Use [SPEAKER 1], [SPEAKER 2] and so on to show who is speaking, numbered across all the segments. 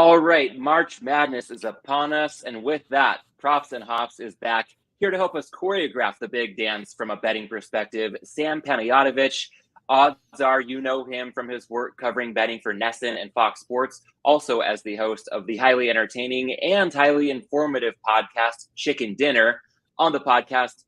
[SPEAKER 1] All right, March Madness is upon us, and with that, Props and Hops is back here to help us choreograph the big dance from a betting perspective. Sam Panayotovich, odds are you know him from his work covering betting for NESN and Fox Sports, also as the host of the highly entertaining and highly informative podcast Chicken Dinner. On the podcast,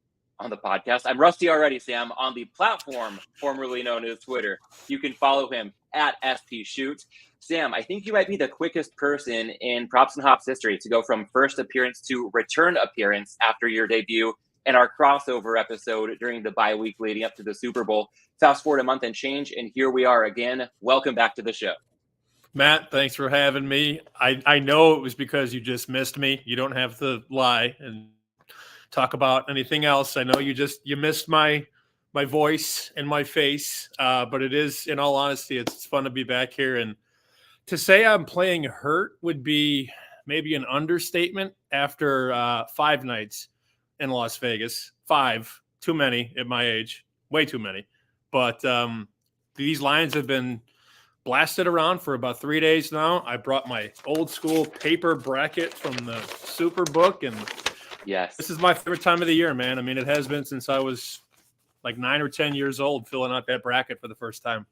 [SPEAKER 1] I'm rusty already, Sam. On the platform formerly known as Twitter, you can follow him at SPShoot. Sam, I think you might be the quickest person in Props and Hops history to go from first appearance to return appearance after your debut in our crossover episode during the bye week leading up to the Super Bowl. Fast forward a month and change, and here we are again. Welcome back to the show.
[SPEAKER 2] Matt, thanks for having me. I know it was because you just missed me. You don't have to lie and talk about anything else. I know you missed my voice and my face, but it is, in all honesty, it's fun to be back here. And to say I'm playing hurt would be maybe an understatement after 5 nights in Las Vegas. 5, too many at my age, way too many. But these lines have been blasted around for about 3 days now. I brought my old school paper bracket from the Superbook, and
[SPEAKER 1] yes,
[SPEAKER 2] this is my favorite time of the year, man. I mean, it has been since I was like 9 or 10 years old, filling out that bracket for the first time.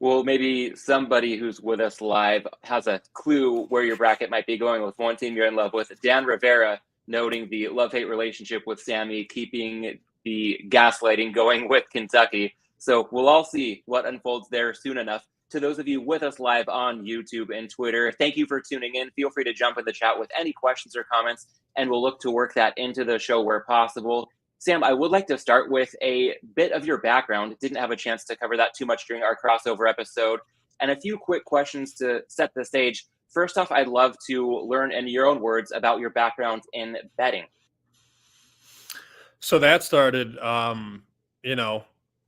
[SPEAKER 1] Well, maybe somebody who's with us live has a clue where your bracket might be going with one team you're in love with. Dan Rivera noting the love-hate relationship with Sammy, keeping the gaslighting going with Kentucky. So we'll all see what unfolds there soon enough. To those of you with us live on YouTube and Twitter, thank you for tuning in. Feel free to jump in the chat with any questions or comments, and we'll look to work that into the show where possible. Sam, I would like to start with a bit of your background. Didn't have a chance to cover that too much during our crossover episode. And a few quick questions to set the stage. First off, I'd love to learn in your own words about your background in betting.
[SPEAKER 2] So that started,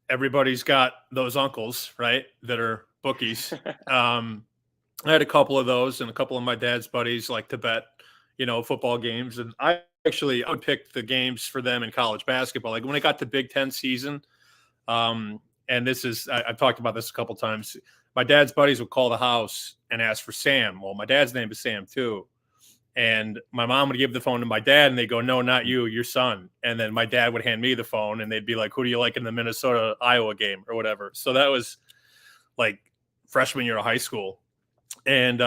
[SPEAKER 2] everybody's got those uncles, right, that are bookies. I had a couple of those, and a couple of my dad's buddies like to bet, football games. And I would pick the games for them in college basketball. Like when it got to Big Ten season, and I've talked about this a couple times. My dad's buddies would call the house and ask for Sam. Well, my dad's name is Sam too. And my mom would give the phone to my dad, and they go, "No, not you, your son." And then my dad would hand me the phone, and they'd be like, "Who do you like in the Minnesota-Iowa game?" or whatever. So that was like freshman year of high school. And,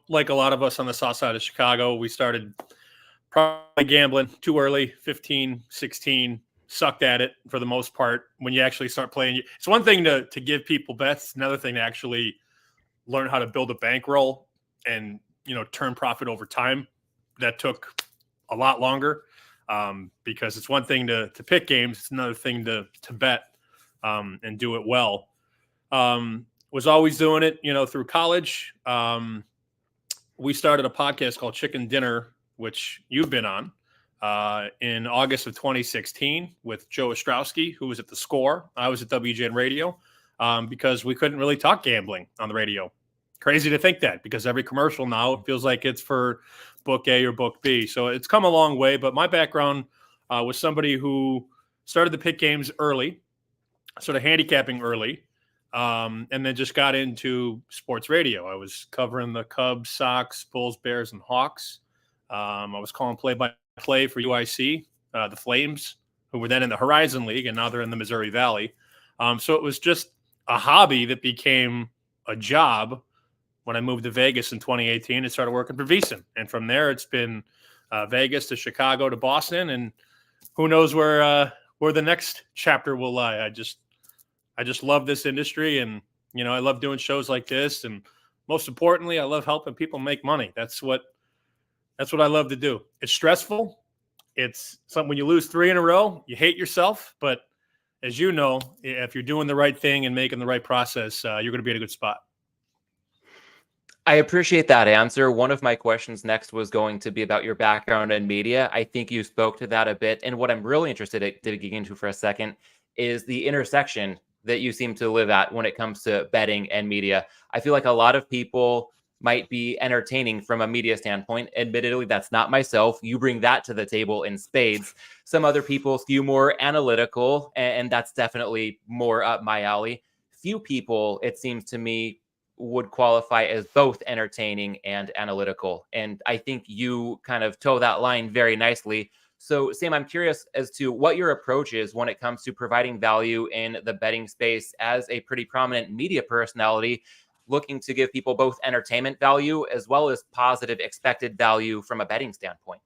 [SPEAKER 2] like a lot of us on the south side of Chicago, we started probably gambling too early, 15, 16, sucked at it for the most part. When you actually start playing, it's one thing to give people bets, another thing to actually learn how to build a bankroll and, turn profit over time. That took a lot longer because it's one thing to pick games. It's another thing to bet and do it well. Was always doing it, through college. We started a podcast called Chicken Dinner, which you've been on in August of 2016 with Joe Ostrowski, who was at The Score. I was at WGN Radio because we couldn't really talk gambling on the radio. Crazy to think that, because every commercial now feels like it's for book A or book B. So it's come a long way. But my background was somebody who started to pick games early, sort of handicapping early, and then just got into sports radio. I was covering the Cubs, Sox, Bulls, Bears, and Hawks. I was calling play-by-play for UIC, the Flames, who were then in the Horizon League, and now they're in the Missouri Valley. So it was just a hobby that became a job when I moved to Vegas in 2018 and started working for VSiN. And from there, it's been Vegas to Chicago to Boston, and who knows where the next chapter will lie. I just love this industry, and I love doing shows like this, and most importantly, I love helping people make money. That's what I love to do. It's stressful. It's something when you lose 3 in a row, you hate yourself. But as you know, if you're doing the right thing and making the right process, you're going to be in a good spot.
[SPEAKER 1] I appreciate that answer. One of my questions next was going to be about your background in media. I think you spoke to that a bit. And what I'm really interested in digging into for a second is the intersection that you seem to live at when it comes to betting and media. I feel like a lot of people might be entertaining from a media standpoint. Admittedly, that's not myself. You bring that to the table in spades. Some other people skew more analytical, and that's definitely more up my alley. Few people, it seems to me, would qualify as both entertaining and analytical. And I think you kind of toe that line very nicely. So, Sam, I'm curious as to what your approach is when it comes to providing value in the betting space as a pretty prominent media personality, looking to give people both entertainment value as well as positive expected value from a betting standpoint.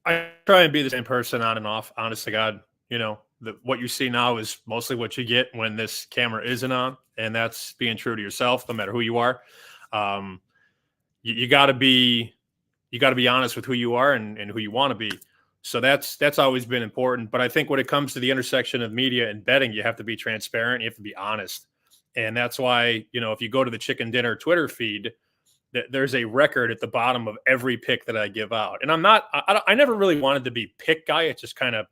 [SPEAKER 2] I try and be the same person on and off. Honest to God, what you see now is mostly what you get when this camera isn't on, and that's being true to yourself, no matter who you are. You got to be honest with who you are and who you want to be. So that's always been important. But I think when it comes to the intersection of media and betting, you have to be transparent. You have to be honest, and that's why if you go to the Chicken Dinner Twitter feed, there's a record at the bottom of every pick that I give out. And I never really wanted to be pick guy. It just kind of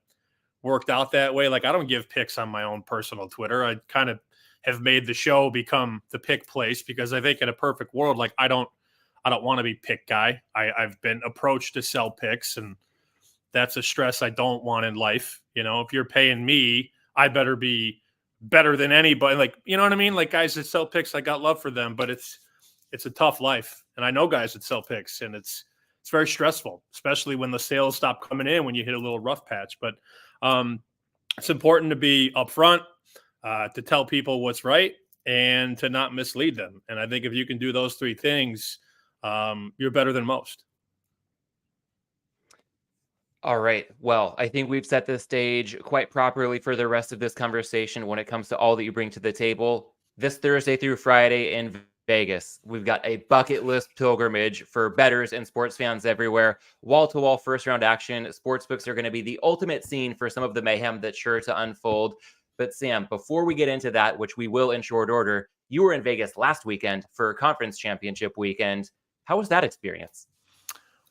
[SPEAKER 2] worked out that way. Like, I don't give picks on my own personal Twitter. I kind of have made the show become the pick place, because I think in a perfect world, like, I don't want to be pick guy. I've been approached to sell picks, and that's a stress I don't want in life. If you're paying me, I better be better than anybody. Like, you know what I mean? Like, guys that sell picks, I got love for them, but it's a tough life. And I know guys that sell picks, and it's very stressful, especially when the sales stop coming in, when you hit a little rough patch. But it's important to be upfront, to tell people what's right, and to not mislead them. And I think if you can do those three things, you're better than most.
[SPEAKER 1] All right. Well, I think we've set the stage quite properly for the rest of this conversation when it comes to all that you bring to the table. This Thursday through Friday in Vegas, we've got a bucket list pilgrimage for bettors and sports fans everywhere. Wall-to-wall first-round action. Sportsbooks are going to be the ultimate scene for some of the mayhem that's sure to unfold. But Sam, before we get into that, which we will in short order, you were in Vegas last weekend for Conference Championship weekend. How was that experience?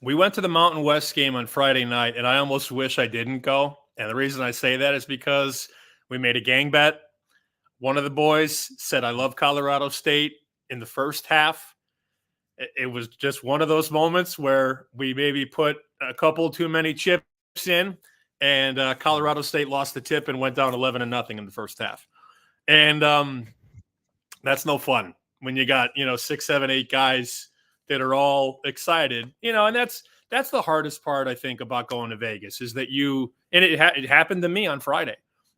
[SPEAKER 2] We went to the Mountain West game on Friday night, and I almost wish I didn't go. And the reason I say that is because we made a gang bet. One of the boys said, "I love Colorado State," in the first half. It was just one of those moments where we maybe put a couple too many chips in, and Colorado State lost the tip and went down 11-0 in the first half. And that's no fun when you got 6, 7, 8 guys that are all excited, and that's the hardest part, I think, about going to Vegas, is that it happened to me on Friday.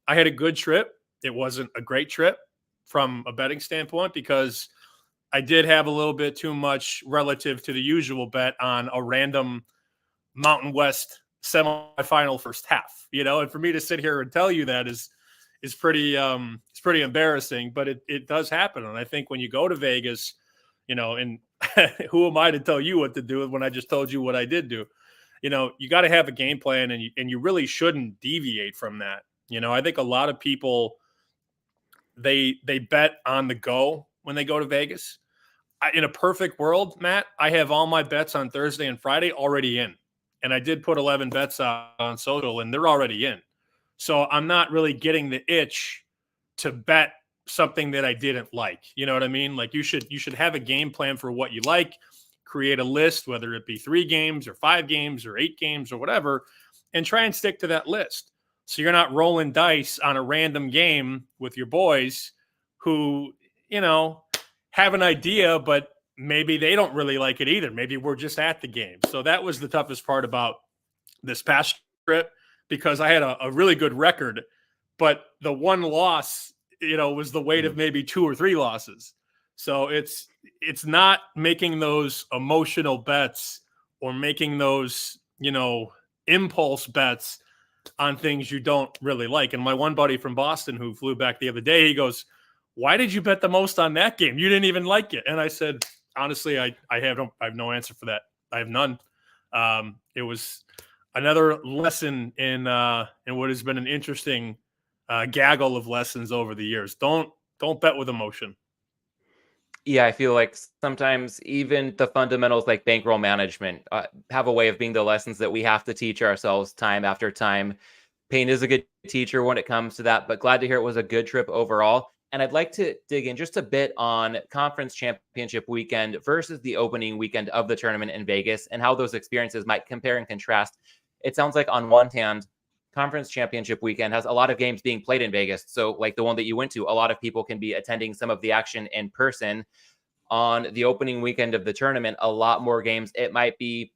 [SPEAKER 2] I had a good trip. It wasn't a great trip from a betting standpoint, because I did have a little bit too much relative to the usual bet on a random Mountain West semifinal first half, and for me to sit here and tell you that is pretty, it's pretty embarrassing, but it does happen. And I think when you go to Vegas, and who am I to tell you what to do when I just told you what I did do? You got to have a game plan, and you really shouldn't deviate from that. I think a lot of people, they bet on the go when they go to Vegas. In a perfect world, Matt, I have all my bets on Thursday and Friday already in, and I did put 11 bets on social, and they're already in. So I'm not really getting the itch to bet something that I didn't like. You know what I mean? Like, you should have a game plan for what you like, create a list, whether it be 3 games or 5 games or 8 games or whatever, and try and stick to that list. So you're not rolling dice on a random game with your boys who, have an idea, but maybe they don't really like it either. Maybe we're just at the game. So that was the toughest part about this past trip, because I had a really good record, but the one loss, was the weight of maybe 2 or 3 losses. So it's not making those emotional bets or making those, impulse bets on things you don't really like. And my one buddy from Boston who flew back the other day, he goes, "Why did you bet the most on that game? You didn't even like it." And I said, honestly, I have no answer for that. I have none. It was another lesson in what has been an interesting gaggle of lessons over the years. Don't bet with emotion.
[SPEAKER 1] Yeah, I feel like sometimes even the fundamentals like bankroll management have a way of being the lessons that we have to teach ourselves time after time. Pain is a good teacher when it comes to that, but glad to hear it was a good trip overall. And I'd like to dig in just a bit on Conference Championship weekend versus the opening weekend of the tournament in Vegas, and how those experiences might compare and contrast. It sounds like on one hand, Conference Championship weekend has a lot of games being played in Vegas. So like the one that you went to, a lot of people can be attending some of the action in person. on the opening weekend of the tournament, a lot more games. It might be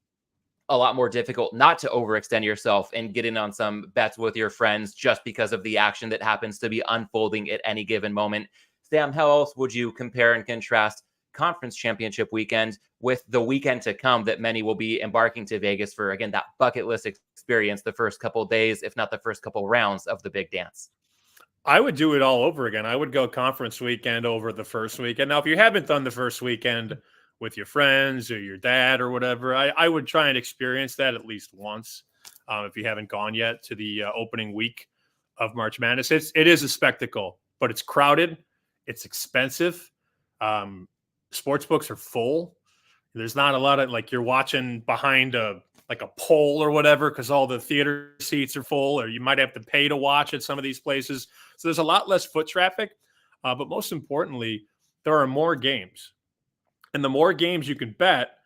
[SPEAKER 1] a lot more difficult not to overextend yourself and get in on some bets with your friends just because of the action that happens to be unfolding at any given moment. Sam, how else would you compare and contrast conference championship weekend with the weekend to come that many will be embarking to Vegas for, again, that bucket list experience the first couple of days, if not the first couple rounds of the big dance?
[SPEAKER 2] I would do it all over again. I would go conference weekend over the first weekend. Now, if you haven't done the first weekend with your friends or your dad or whatever, I would try and experience that at least once. If you haven't gone yet to the opening week of March Madness, it is a spectacle, but it's crowded, it's expensive. Sports books are full. There's not a lot of, like, you're watching behind a pole or whatever because all the theater seats are full, or you might have to pay to watch at some of these places. So there's a lot less foot traffic. But most importantly, there are more games. And the more games you can bet,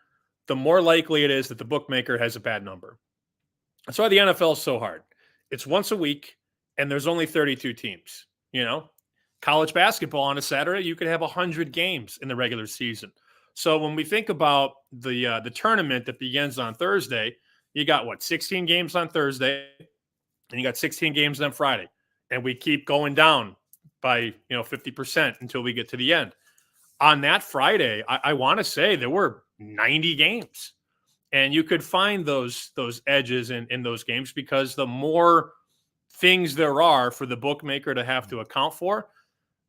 [SPEAKER 2] the more likely it is that the bookmaker has a bad number. That's why the NFL is so hard. It's once a week, and there's only 32 teams. College basketball on a Saturday, you could have 100 games in the regular season. So when we think about the tournament that begins on Thursday, you got 16 games on Thursday, and you got 16 games on Friday, and we keep going down by 50% until we get to the end. On that Friday, I want to say there were 90 games, and you could find those edges in those games because the more things there are for the bookmaker to have to account for,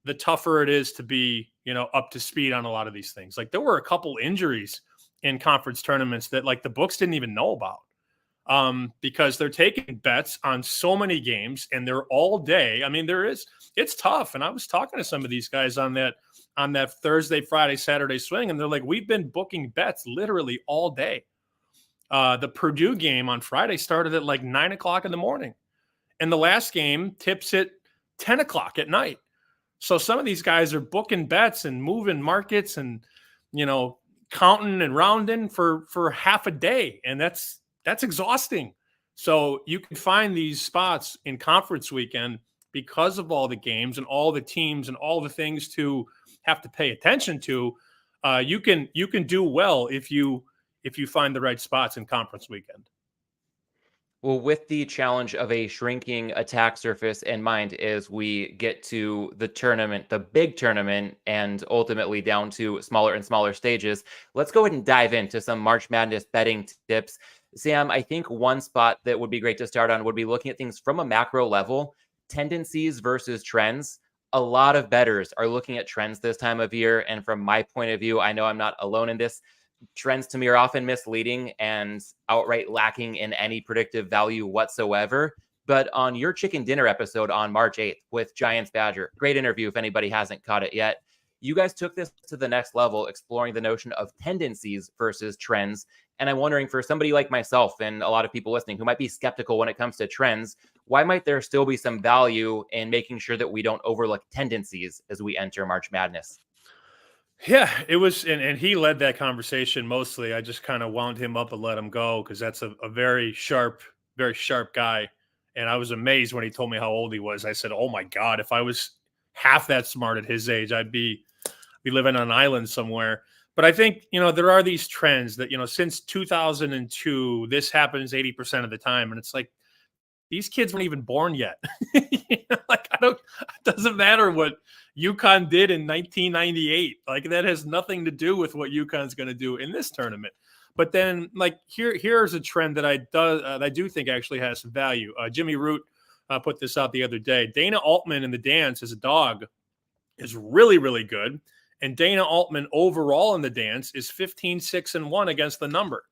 [SPEAKER 2] the tougher it is to be, up to speed on a lot of these things. Like, there were a couple injuries in conference tournaments that, like, the books didn't even know about because they're taking bets on so many games and they're all day. I mean, it's tough. And I was talking to some of these guys on that Thursday, Friday, Saturday swing, and they're like, we've been booking bets literally all day. The Purdue game on Friday started at like 9:00 in the morning, and the last game tips at 10:00 at night. So some of these guys are booking bets and moving markets and, counting and rounding for half a day. And that's exhausting. So you can find these spots in conference weekend because of all the games and all the teams and all the things to have to pay attention to. You can do well if you find the right spots in conference weekend.
[SPEAKER 1] Well, with the challenge of a shrinking attack surface in mind as we get to the tournament, the big tournament, and ultimately down to smaller and smaller stages, let's go ahead and dive into some March Madness betting tips. Sam, I think one spot that would be great to start on would be looking at things from a macro level, tendencies versus trends. A lot of bettors are looking at trends this time of year. And from my point of view, I know I'm not alone in this. Trends to me are often misleading and outright lacking in any predictive value whatsoever. But on your chicken dinner episode on March 8th with Giants Badger, great interview if anybody hasn't caught it yet, you guys took this to the next level, exploring the notion of tendencies versus trends. And I'm wondering, for somebody like myself and a lot of people listening who might be skeptical when it comes to trends, why might there still be some value in making sure that we don't overlook tendencies as we enter March Madness?
[SPEAKER 2] Yeah, it was, and he led that conversation mostly. I just kind of wound him up and let him go because that's a very sharp guy. And I was amazed when he told me how old he was. I said, "Oh my God, if I was half that smart at his age, I'd be living on an island somewhere." But I think, there are these trends that, since 2002, this happens 80% of the time. And it's like, these kids weren't even born yet. Like, it doesn't matter what UConn did in 1998. Like, that has nothing to do with what UConn's going to do in this tournament. But then, like, here's a trend that I do think actually has some value. Jimmy Root put this out the other day. Dana Altman in the dance as a dog is really, really good. And Dana Altman overall in the dance is 15-6-1 against the number.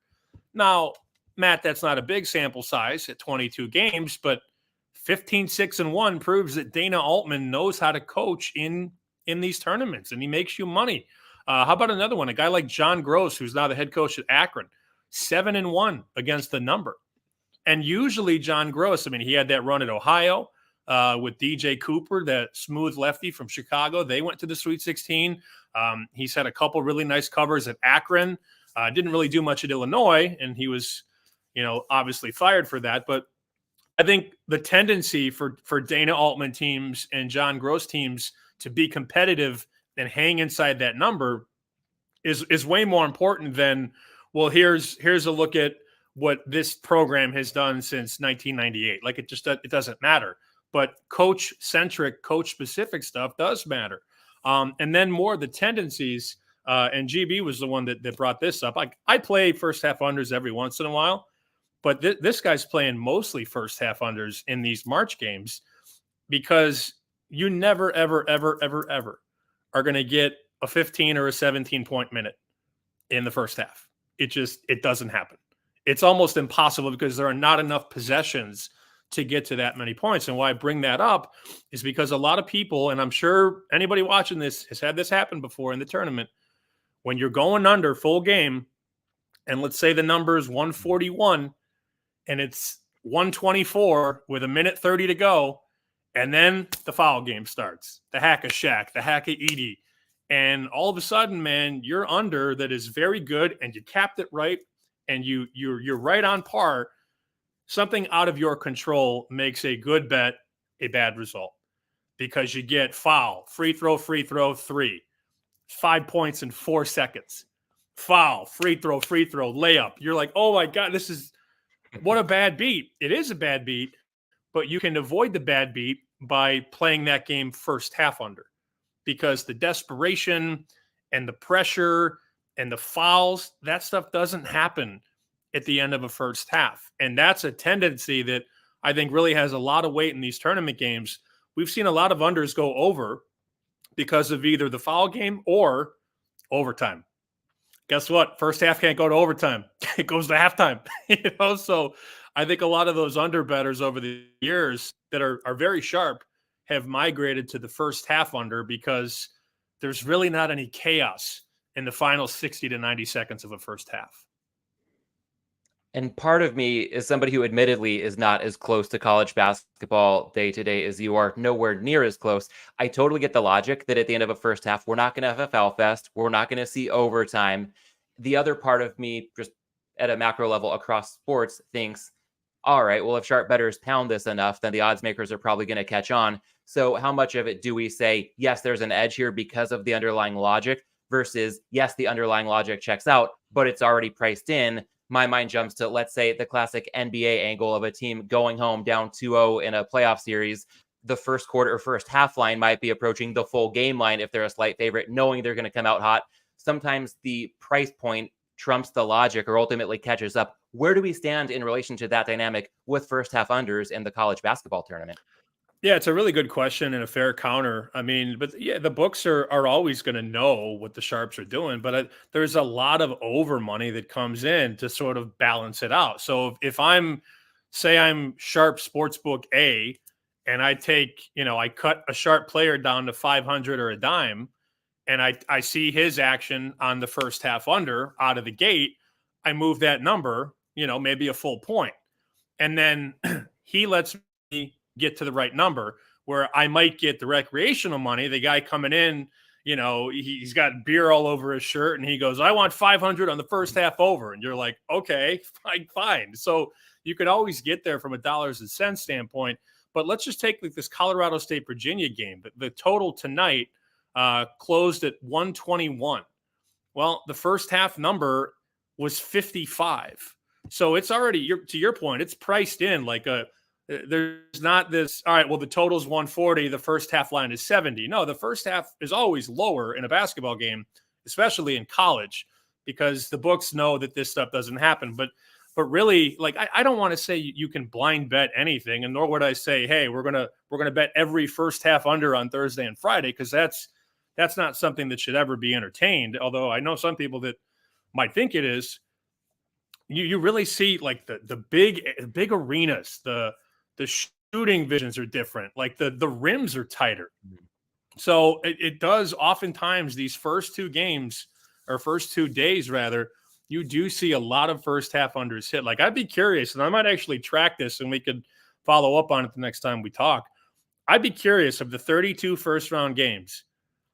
[SPEAKER 2] Now, Matt, that's not a big sample size at 22 games, but 15-6-1 proves that Dana Altman knows how to coach in these tournaments, and he makes you money. How about another one? A guy like John Gross, who's now the head coach at Akron, 7-1 against the number. And usually John Gross, I mean, he had that run at Ohio with DJ Cooper, that smooth lefty from Chicago. They went to the Sweet 16. He's had a couple really nice covers at Akron. Didn't really do much at Illinois, and he was, obviously fired for that. But I think the tendency for Dana Altman teams and John Gross teams to be competitive and hang inside that number is way more important than, well, here's a look at what this program has done since 1998. Like, it doesn't matter. But coach centric, coach specific stuff does matter. And then more the tendencies. And GB was the one that brought this up. I play first half unders every once in a while, but this guy's playing mostly first half unders in these March games, because you never, ever, ever, ever, ever are going to get a 15 or a 17-point minute in the first half. It doesn't happen. It's almost impossible because there are not enough possessions to get to that many points. And why I bring that up is because a lot of people, and I'm sure anybody watching this has had this happen before in the tournament, when you're going under full game, and let's say the number is 141 and it's 124 with a minute 30 to go, and then the foul game starts, the hack of Shaq, the hack of Edie, and all of a sudden, man, you're under that is very good, and you capped it right, and you're right on par. Something out of your control makes a good bet a bad result, because you get foul, free throw, 3, 5 points in 4 seconds, foul, free throw, layup. You're like, oh my God, what a bad beat. It is a bad beat, but you can avoid the bad beat by playing that game first half under, because the desperation and the pressure and the fouls, that stuff doesn't happen at the end of a first half. And that's a tendency that I think really has a lot of weight in these tournament games. We've seen a lot of unders go over because of either the foul game or overtime. Guess what? First half can't go to overtime. It goes to halftime. So I think a lot of those under bettors over the years that are very sharp have migrated to the first half under, because there's really not any chaos in the final 60 to 90 seconds of a first half.
[SPEAKER 1] And part of me is somebody who admittedly is not as close to college basketball day to day as you are, nowhere near as close. I totally get the logic that at the end of a first half, we're not going to have a foul fest. We're not going to see overtime. The other part of me, just at a macro level across sports, thinks, all right, well, if sharp bettors pound this enough, then the odds makers are probably going to catch on. So how much of it do we say, yes, there's an edge here because of the underlying logic, versus, yes, the underlying logic checks out, but it's already priced in? My mind jumps to, let's say, the classic NBA angle of a team going home down 2-0 in a playoff series. The first quarter or first half line might be approaching the full game line if they're a slight favorite, knowing they're going to come out hot. Sometimes the price point trumps the logic or ultimately catches up. Where do we stand in relation to that dynamic with first half unders in the college basketball tournament?
[SPEAKER 2] Yeah, it's a really good question and a fair counter. I mean, but yeah, the books are always going to know what the sharps are doing, but there's a lot of over money that comes in to sort of balance it out. So if I'm sharp sportsbook A, and I I cut a sharp player down to 500 or a dime, and I see his action on the first half under out of the gate, I move that number, maybe a full point. And then he lets me get to the right number, where I might get the recreational money. The guy coming in, he's got beer all over his shirt, and he goes, I want 500 on the first half over. And you're like, okay, fine. So you could always get there from a dollars and cents standpoint. But let's just take this Colorado State Virginia game. The total tonight closed at 121. Well, the first half number was 55. So it's already, to your point, it's priced in like there's not this, all right, well, the total's 140, the first half line is 70. No, the first half is always lower in a basketball game, especially in college, because the books know that this stuff doesn't happen. But really, like, I don't want to say you can blind bet anything, and nor would I say, hey, we're gonna bet every first half under on Thursday and Friday, because that's not something that should ever be entertained. Although I know some people that might think it is. You really see like the big arenas, the shooting visions are different. Like the rims are tighter. So it does oftentimes these first two games, or first 2 days rather, you do see a lot of first half unders hit. Like, I'd be curious, and I might actually track this and we could follow up on it the next time we talk. I'd be curious, of the 32 first round games,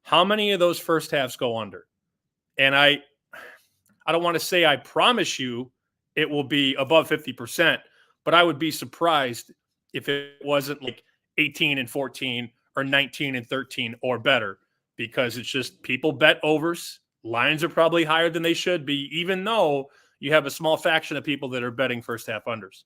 [SPEAKER 2] how many of those first halves go under? And I don't want to say I promise you it will be above 50%, but I would be surprised if it wasn't like 18-14 or 19-13 or better, because it's just people bet overs lines are probably higher than they should be, even though you have a small faction of people that are betting first half unders.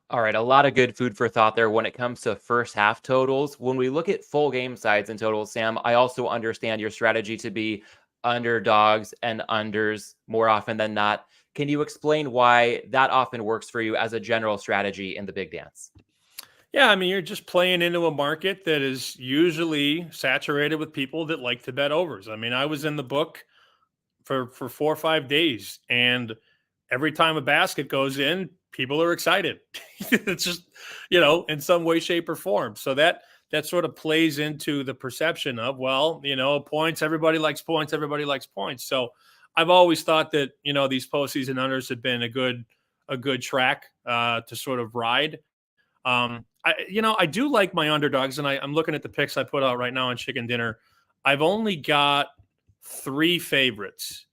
[SPEAKER 1] All right, a lot of good food for thought there when it comes to first half totals. When we look at full game sides and totals, Sam, I also understand your strategy to be underdogs and unders more often than not. Can you explain why that often works for you as a general strategy in the big dance?
[SPEAKER 2] Yeah, I mean, you're just playing into a market that is usually saturated with people that like to bet overs. I mean, I was in the book for 4 or 5 days, and every time a basket goes in, people are excited. It's just, in some way, shape, or form. So that sort of plays into the perception of, well, points. Everybody likes points. Everybody likes points. So I've always thought that these postseason unders have been a good track to sort of ride. I do like my underdogs, and I'm looking at the picks I put out right now on Chicken Dinner. I've only got 3 favorites,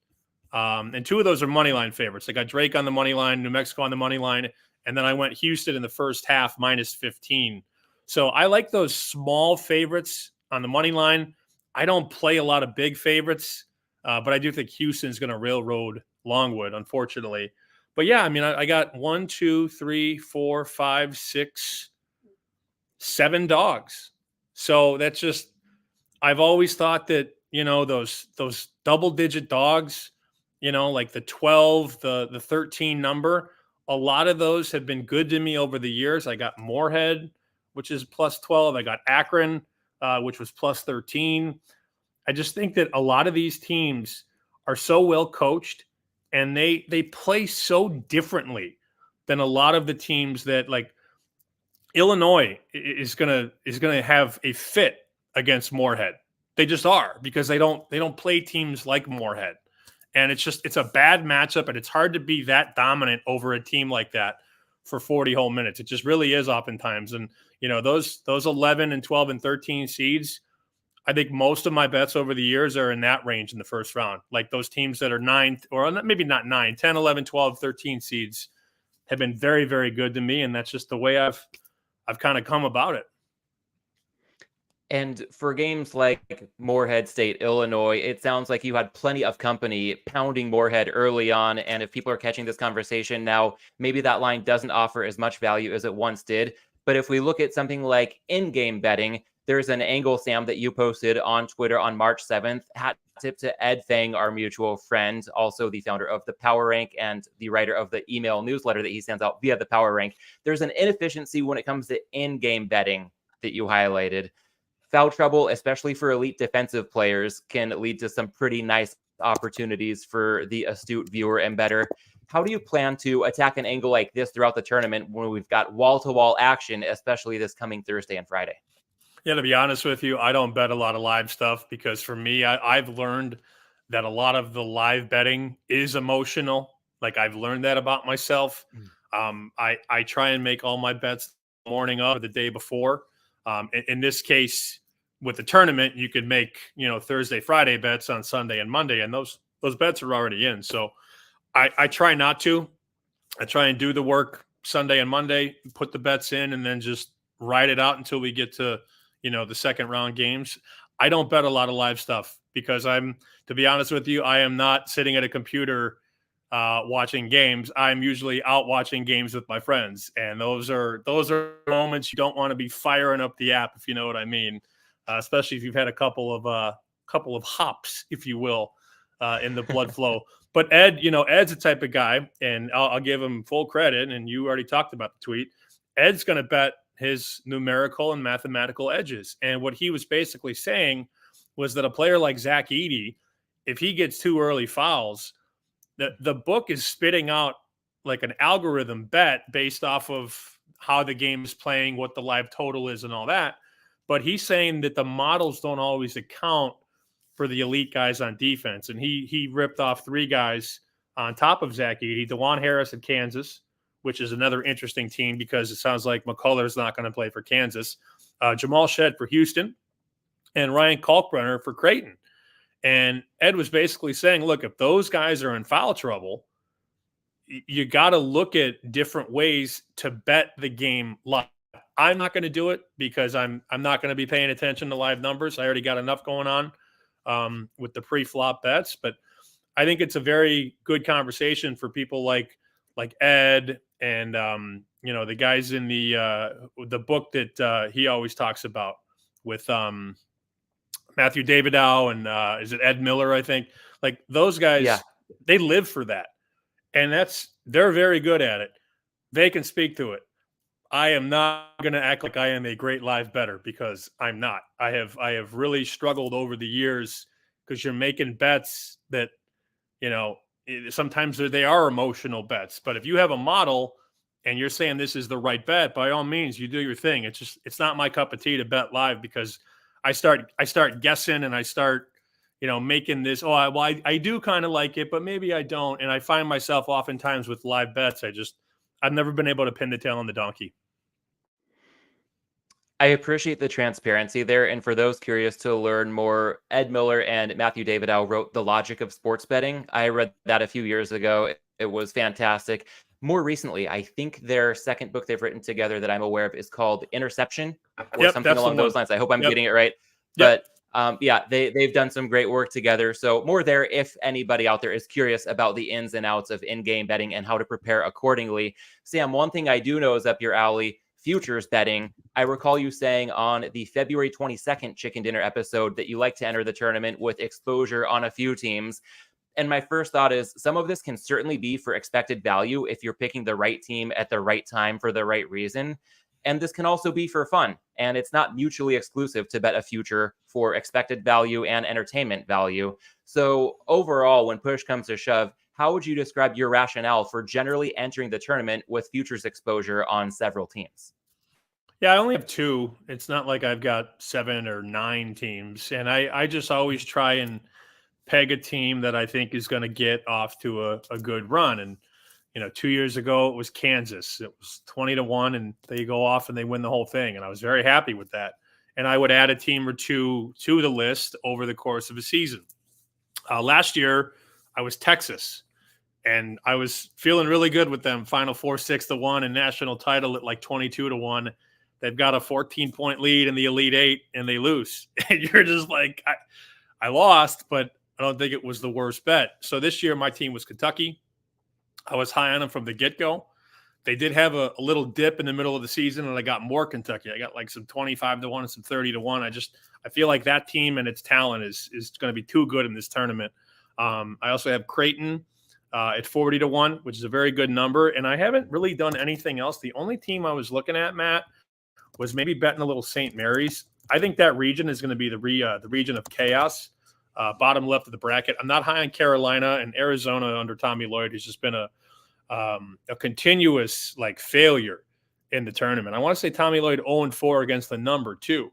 [SPEAKER 2] and 2 of those are money line favorites. I got Drake on the money line, New Mexico on the money line, and then I went Houston in the first half -15. So I like those small favorites on the money line. I don't play a lot of big favorites, but I do think Houston's going to railroad Longwood, unfortunately. But yeah, I mean, I got 1, 2, 3, 4, 5, 6, 7 dogs. So that's just, I've always thought that, those double digit dogs, like the 12, the 13 number, a lot of those have been good to me over the years. I got Moorhead, which is +12. I got Akron, which was +13. I just think that a lot of these teams are so well coached, and they play so differently than a lot of the teams that, like, Illinois is gonna have a fit against Moorhead. They just are, because they don't play teams like Moorhead, and it's a bad matchup, and it's hard to be that dominant over a team like that for 40 whole minutes. It just really is oftentimes, and those 11 and 12 and 13 seeds. I think most of my bets over the years are in that range in the first round. Like those teams that are 9, or maybe not 9, 10, 11, 12, 13 seeds have been very, very good to me. And that's just the way I've kind of come about it.
[SPEAKER 1] And for games like Moorhead State, Illinois, it sounds like you had plenty of company pounding Moorhead early on. And if people are catching this conversation now, maybe that line doesn't offer as much value as it once did. But if we look at something like in-game betting, there's an angle, Sam, that you posted on Twitter on March 7th. Hat tip to Ed Fang, our mutual friend, also the founder of the Power Rank and the writer of the email newsletter that he sends out via the Power Rank. There's an inefficiency when it comes to in-game betting that you highlighted. Foul trouble, especially for elite defensive players, can lead to some pretty nice opportunities for the astute viewer and bettor. How do you plan to attack an angle like this throughout the tournament when we've got wall-to-wall action, especially this coming Thursday and Friday?
[SPEAKER 2] Yeah, to be honest with you, I don't bet a lot of live stuff, because for me, I've learned that a lot of the live betting is emotional. Like, I've learned that about myself. I try and make all my bets the morning of, or the day before. In this case, with the tournament, you could make Thursday, Friday bets on Sunday and Monday, and those bets are already in. So I try not to. I try and do the work Sunday and Monday, put the bets in, and then just ride it out until we get to the second round games. I don't bet a lot of live stuff, because to be honest with you, I am not sitting at a computer watching games. I'm usually out watching games with my friends, and those are moments you don't want to be firing up the app, if you know what I mean. Especially if you've had a couple of hops, if you will, in the blood flow. But Ed, Ed's the type of guy, and I'll give him full credit. And you already talked about the tweet. Ed's going to bet his numerical and mathematical edges, and what he was basically saying was that a player like Zach Edey, if he gets 2 early fouls, the book is spitting out like an algorithm bet based off of how the game is playing, what the live total is, and all that. But he's saying that the models don't always account for the elite guys on defense. And he ripped off 3 guys on top of Zach Edey: DeJuan Harris at Kansas, which is another interesting team, because it sounds like McCullough's not going to play for Kansas, Jamal Shedd for Houston, and Ryan Kalkbrenner for Creighton. And Ed was basically saying, look, if those guys are in foul trouble, you got to look at different ways to bet the game live. I'm not going to do it, because I'm not going to be paying attention to live numbers. I already got enough going on. with the pre-flop bets. But I think it's a very good conversation for people like Ed and the guys in the book that he always talks about with Matthew Davidow and is it Ed Miller? I think like those guys,
[SPEAKER 1] Yeah.
[SPEAKER 2] they live for that, and they're very good at it. They can speak to it. I am not going to act like I am a great live bettor because I'm not. I have really struggled over the years because you're making bets that, sometimes they are emotional bets. But if you have a model and you're saying this is the right bet, by all means, you do your thing. It's not my cup of tea to bet live because I start guessing and I start, making this. Oh, I do kind of like it, but maybe I don't. And I find myself oftentimes with live bets, I've never been able to pin the tail on the donkey.
[SPEAKER 1] I appreciate the transparency there. And for those curious to learn more, Ed Miller and Matthew Davidow wrote The Logic of Sports Betting. I read that a few years ago. It was fantastic. More recently, I think their second book they've written together that I'm aware of is called Interception or something along those lines. I hope I'm getting it right. But they've done some great work together. So more there if anybody out there is curious about the ins and outs of in-game betting and how to prepare accordingly. Sam, one thing I do know is up your alley, futures betting. I recall you saying on the February 22nd Chicken Dinner episode that you like to enter the tournament with exposure on a few teams. And my first thought is some of this can certainly be for expected value if you're picking the right team at the right time for the right reason. And this can also be for fun. And it's not mutually exclusive to bet a future for expected value and entertainment value. So overall, when push comes to shove, how would you describe your rationale for generally entering the tournament with futures exposure on several teams?
[SPEAKER 2] Yeah, I only have two. It's not like I've got 7 or 9 teams. And I just always try and peg a team that I think is going to get off to a good run. And, 2 years ago, it was Kansas. It was 20-1, and they go off and they win the whole thing. And I was very happy with that. And I would add a team or two to the list over the course of a season. Last year, I was Texas. And I was feeling really good with them. Final Four, 6-1, and national title at like 22-1. They've got a 14-point lead in the Elite Eight, and they lose. And you're just like, I lost, but I don't think it was the worst bet. So this year, my team was Kentucky. I was high on them from the get-go. They did have a little dip in the middle of the season, and I got more Kentucky. I got like some 25-1 and some 30-1. I feel like that team and its talent is going to be too good in this tournament. I also have Creighton at 40-1, which is a very good number. And I haven't really done anything else. The only team I was looking at, Matt, was maybe betting a little St. Mary's. I think that region is going to be the region of chaos, bottom left of the bracket. I'm not high on Carolina, and Arizona under Tommy Lloyd has just been a continuous failure in the tournament. I want to say Tommy Lloyd 0-4 against the number 2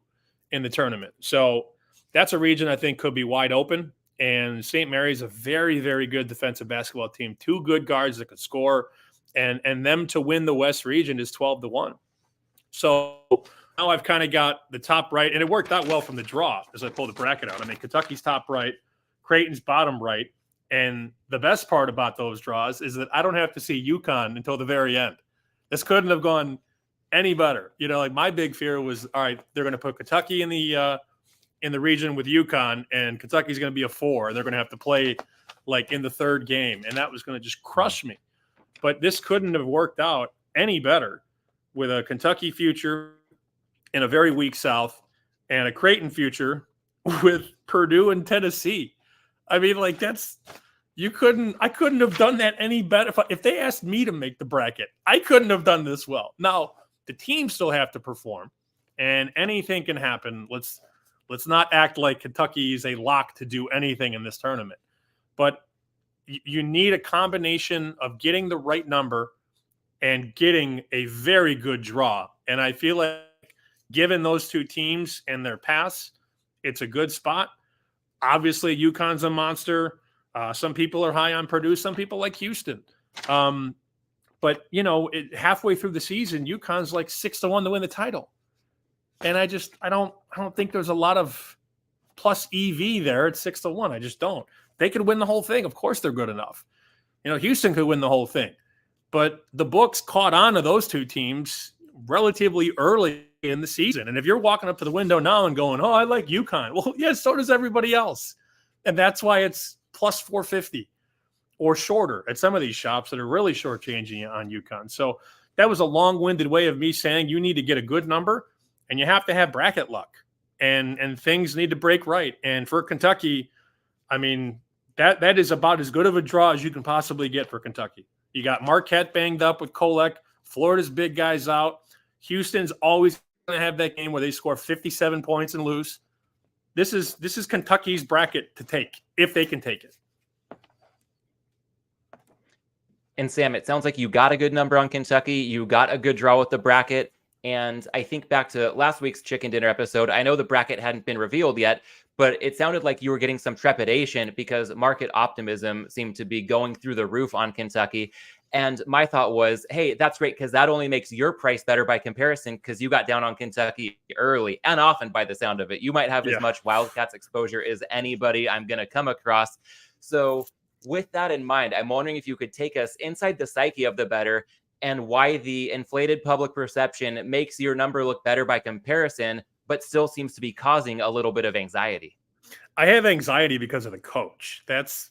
[SPEAKER 2] in the tournament. So that's a region I think could be wide open. And St. Mary's a very, very good defensive basketball team. 2 good guards that could score, and them to win the West region is 12-1. So now I've kind of got the top right, and it worked out well from the draw as I pulled the bracket out. I mean, Kentucky's top right, Creighton's bottom right, and the best part about those draws is that I don't have to see UConn until the very end. This couldn't have gone any better. My big fear was, all right, they're going to put Kentucky in the region with UConn, and Kentucky's going to be a 4. They're going to have to play in the third game, and that was going to just crush me. But this couldn't have worked out any better with a Kentucky future in a very weak South and a Creighton future with Purdue and Tennessee. I mean, I couldn't have done that any better. If they asked me to make the bracket, I couldn't have done this well. Now, the teams still have to perform, and anything can happen. Let's not act like Kentucky is a lock to do anything in this tournament. But you need a combination of getting the right number and getting a very good draw. And I feel like given those two teams and their paths, it's a good spot. Obviously, UConn's a monster. Some people are high on Purdue. Some people like Houston. But, halfway through the season, UConn's 6-1 to win the title. And I don't think there's a lot of plus EV there at 6-1. I just don't. They could win the whole thing. Of course they're good enough. Houston could win the whole thing. But the books caught on to those two teams relatively early in the season. And if you're walking up to the window now and going, oh, I like UConn. Well, yeah, so does everybody else. And that's why it's plus 450 or shorter at some of these shops that are really shortchanging you on UConn. So that was a long-winded way of me saying you need to get a good number and you have to have bracket luck and things need to break right. And for Kentucky, I mean, that is about as good of a draw as you can possibly get for Kentucky. You got Marquette banged up with Kolek. Florida's big guys out. Houston's always going to have that game where they score 57 points and lose. This is Kentucky's bracket to take, if they can take it.
[SPEAKER 1] And Sam, it sounds like you got a good number on Kentucky. You got a good draw with the bracket. And I think back to last week's Chicken Dinner episode, I know the bracket hadn't been revealed yet, but it sounded like you were getting some trepidation because market optimism seemed to be going through the roof on Kentucky. And my thought was, hey, that's great because that only makes your price better by comparison because you got down on Kentucky early and often by the sound of it. You might have as much Wildcats exposure as anybody I'm going to come across. So with that in mind, I'm wondering if you could take us inside the psyche of the bettor and why the inflated public perception makes your number look better by comparison, but still seems to be causing a little bit of anxiety.
[SPEAKER 2] I have anxiety because of the coach. That's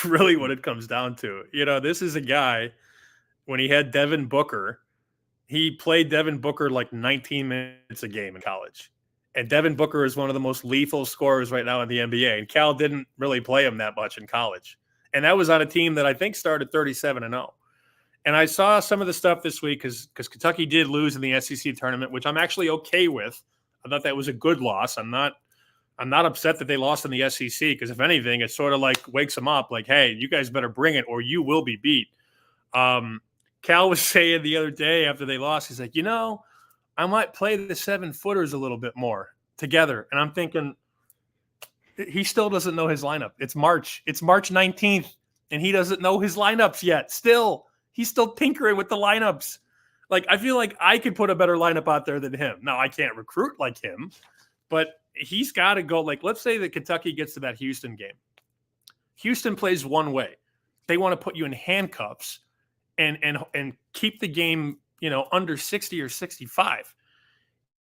[SPEAKER 2] really what it comes down to. You know, this is a guy, when he had Devin Booker, he played Devin Booker like 19 minutes a game in college. And Devin Booker is one of the most lethal scorers right now in the NBA. And Cal didn't really play him that much in college. And that was on a team that I think started 37-0. And I saw some of the stuff this week because Kentucky did lose in the SEC tournament, which I'm actually okay with. I thought that was a good loss. I'm not upset that they lost in the SEC because if anything, it sort of like wakes them up like, hey, you guys better bring it or you will be beat. Cal was saying the other day after they lost, he's like, I might play the 7-footers a little bit more together. And I'm thinking he still doesn't know his lineup. It's March 19th and he doesn't know his lineups yet. He's still tinkering with the lineups. Like, I feel like I could put a better lineup out there than him. Now, I can't recruit like him, but he's got to go. Like, let's say that Kentucky gets to that Houston game. Houston plays one way. They want to put you in handcuffs and keep the game, under 60 or 65.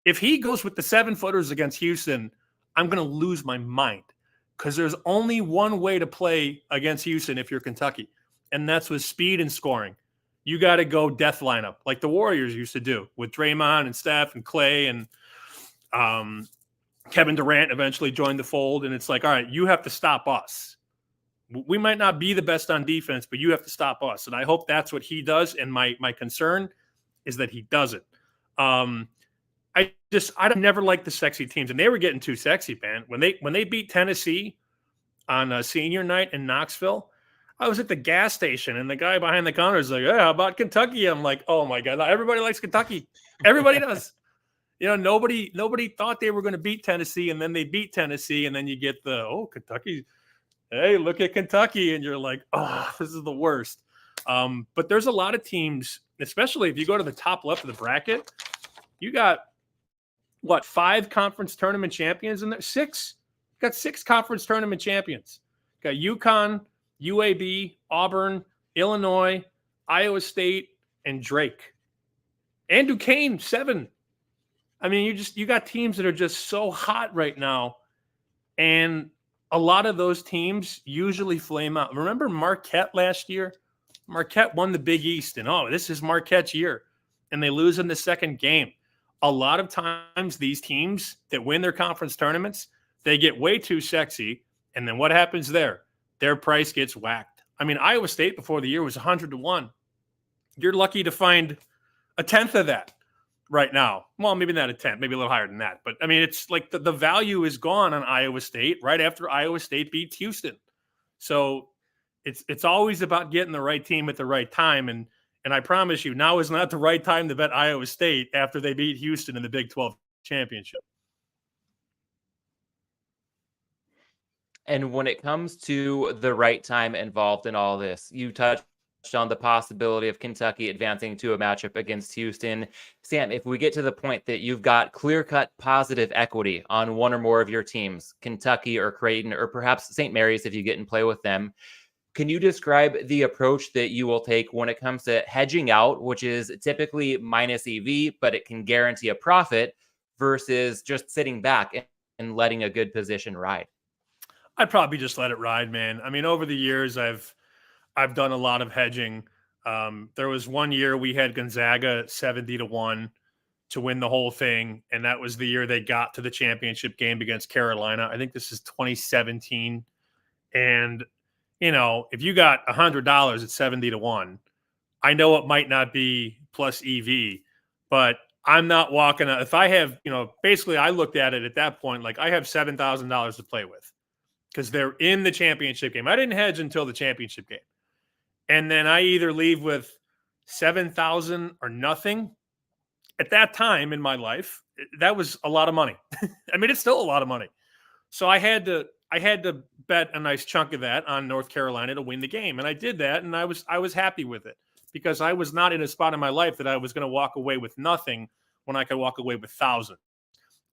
[SPEAKER 2] If he goes with the 7-footers against Houston, I'm going to lose my mind because there's only one way to play against Houston if you're Kentucky, and that's with speed and scoring. You got to go death lineup like the Warriors used to do with Draymond and Steph and Clay and Kevin Durant eventually joined the fold. And it's like, all right, you have to stop us. We might not be the best on defense, but you have to stop us. And I hope that's what he does. And my concern is that he doesn't. I never liked the sexy teams, and they were getting too sexy, man. When they beat Tennessee on senior night in Knoxville, I was at the gas station, and the guy behind the counter is like, "Yeah, how about Kentucky?" I'm like, "Oh my god, everybody likes Kentucky. Everybody does." Nobody thought they were going to beat Tennessee, and then they beat Tennessee, and then you get Kentucky. Hey, look at Kentucky, and you're like, "Oh, this is the worst." But there's a lot of teams, especially if you go to the top left of the bracket, you got 5 conference tournament champions in there? 6. You got 6 conference tournament champions. You got UConn, UAB, Auburn, Illinois, Iowa State, and Drake. And Duquesne, 7. I mean, you got teams that are just so hot right now. And a lot of those teams usually flame out. Remember Marquette last year? Marquette won the Big East, and this is Marquette's year. And they lose in the second game. A lot of times these teams that win their conference tournaments, they get way too sexy. And then what happens there? Their price gets whacked. I mean, Iowa State before the year was 100-1. You're lucky to find a tenth of that right now. Well, maybe not a tenth, maybe a little higher than that. But I mean, it's like the value is gone on Iowa State right after Iowa State beats Houston. So it's always about getting the right team at the right time. And I promise you, now is not the right time to bet Iowa State after they beat Houston in the Big 12 championship.
[SPEAKER 1] And when it comes to the right time involved in all this, you touched on the possibility of Kentucky advancing to a matchup against Houston. Sam, if we get to the point that you've got clear-cut positive equity on one or more of your teams, Kentucky or Creighton or perhaps St. Mary's if you get in play with them, can you describe the approach that you will take when it comes to hedging out, which is typically minus EV, but it can guarantee a profit, versus just sitting back and letting a good position ride?
[SPEAKER 2] I'd probably just let it ride, man. I mean, over the years, I've done a lot of hedging. There was one year we had Gonzaga 70-1 to win the whole thing, and that was the year they got to the championship game against Carolina. I think this is 2017. And if you got $100 at 70-1, I know it might not be plus EV, but I'm not walking out. If I have, basically I looked at it at that point, like I have $7,000 to play with because they're in the championship game. I didn't hedge until the championship game. And then I either leave with 7,000 or nothing. At that time in my life, that was a lot of money. I mean, it's still a lot of money. So I had to bet a nice chunk of that on North Carolina to win the game. And I did that, and I was happy with it because I was not in a spot in my life that I was going to walk away with nothing when I could walk away with thousands.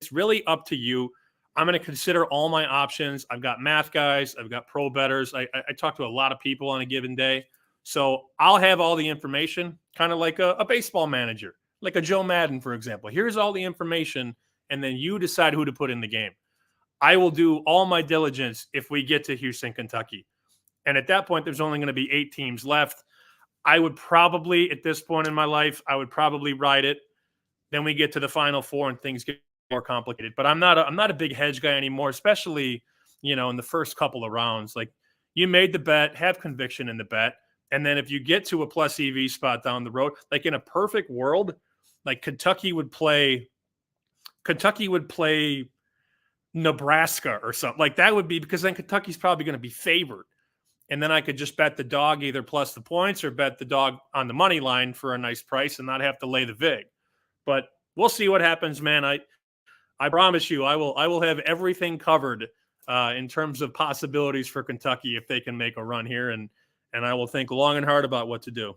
[SPEAKER 2] It's really up to you. I'm going to consider all my options. I've got math guys. I've got pro bettors. I talk to a lot of people on a given day. So I'll have all the information, kind of like a baseball manager, like a Joe Madden, for example. Here's all the information, and then you decide who to put in the game. I will do all my diligence if we get to Houston, Kentucky. And at that point, there's only going to be 8 teams left. I would probably, at this point in my life, I would probably ride it. Then we get to the Final Four and things get more complicated. But I'm not a big hedge guy anymore, especially, in the first couple of rounds. Like, you made the bet, have conviction in the bet. And then if you get to a plus EV spot down the road, like in a perfect world, like Kentucky would play Nebraska or something. Like that would be, because then Kentucky's probably going to be favored. And then I could just bet the dog either plus the points or bet the dog on the money line for a nice price and not have to lay the vig. But we'll see what happens, man. I promise you, I will have everything covered in terms of possibilities for Kentucky if they can make a run here, and I will think long and hard about what to do.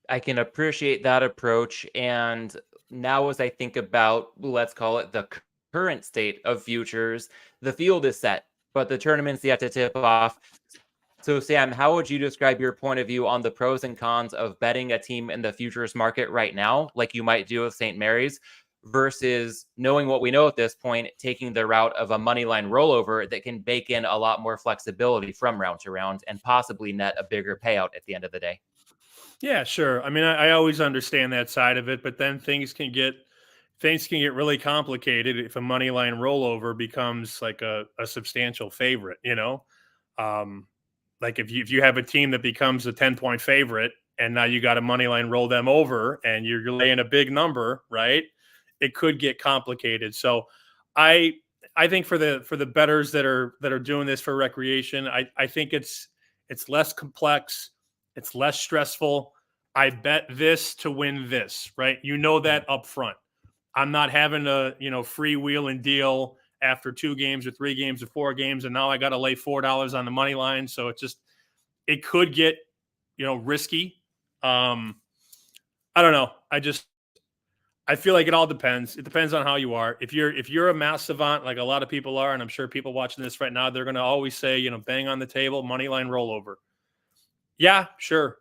[SPEAKER 1] I can appreciate that approach. And now, as I think about, let's call it the current state of futures, the field is set, but the tournament's yet to tip off. So, Sam, how would you describe your point of view on the pros and cons of betting a team in the futures market right now, like you might do with St. Mary's, versus knowing what we know at this point, taking the route of a money line rollover that can bake in a lot more flexibility from round to round and possibly net a bigger payout at the end of the day?
[SPEAKER 2] Yeah, sure. I mean, I always understand that side of it, but then things can get really complicated if a money line rollover becomes like a substantial favorite. Like if you have a team that becomes a 10-point favorite and now you got a money line roll them over and you're laying a big number, right? It could get complicated. So I think for the bettors that are doing this for recreation, I think it's less complex, it's less stressful. I bet this to win this, right? That up front. I'm not having a free wheel and deal after 2 games or 3 games or 4 games, and now I got to lay $4 on the money line. So it could get risky. I don't know. I feel like it all depends. It depends on how you are. If you're a math savant, like a lot of people are, and I'm sure people watching this right now, they're going to always say, bang on the table, money line rollover. Yeah, sure.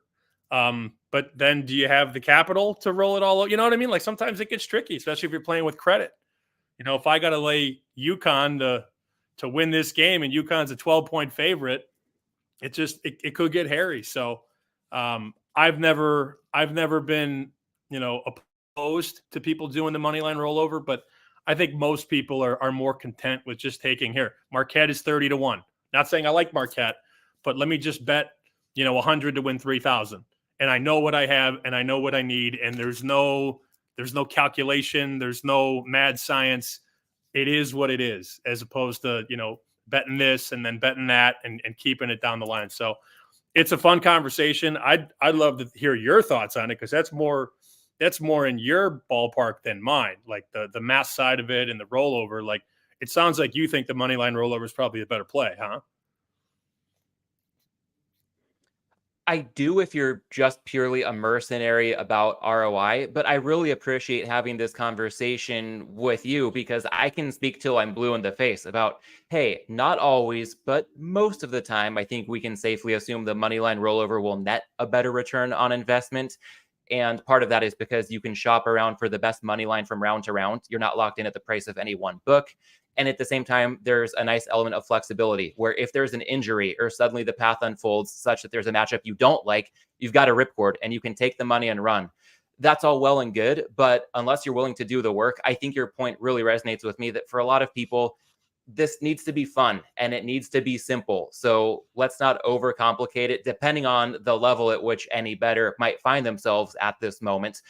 [SPEAKER 2] But then do you have the capital to roll it all out? You know what I mean? Like sometimes it gets tricky, especially if you're playing with credit. If I got to lay UConn to win this game and UConn's a 12-point favorite, it could get hairy. So I've never been, opposed to people doing the money line rollover, but I think most people are more content with just taking here. Marquette is 30-1. Not saying I like Marquette, but let me just bet 100 to win 3,000. And I know what I have and I know what I need. And there's no calculation. There's no mad science. It is what it is, as opposed to, betting this and then betting that and keeping it down the line. So it's a fun conversation. I'd love to hear your thoughts on it, because that's more in your ballpark than mine. Like the math side of it and the rollover. Like it sounds like you think the money line rollover is probably a better play, huh?
[SPEAKER 1] I do if you're just purely a mercenary about ROI, but I really appreciate having this conversation with you, because I can speak till I'm blue in the face about, hey, not always, but most of the time, I think we can safely assume the moneyline rollover will net a better return on investment. And part of that is because you can shop around for the best money line from round to round. You're not locked in at the price of any one book. And at the same time, there's a nice element of flexibility where if there's an injury or suddenly the path unfolds such that there's a matchup you don't like, you've got a ripcord and you can take the money and run. That's all well and good, but unless you're willing to do the work, I think your point really resonates with me that for a lot of people, this needs to be fun and it needs to be simple. So let's not overcomplicate it, depending on the level at which any bettor might find themselves at this moment.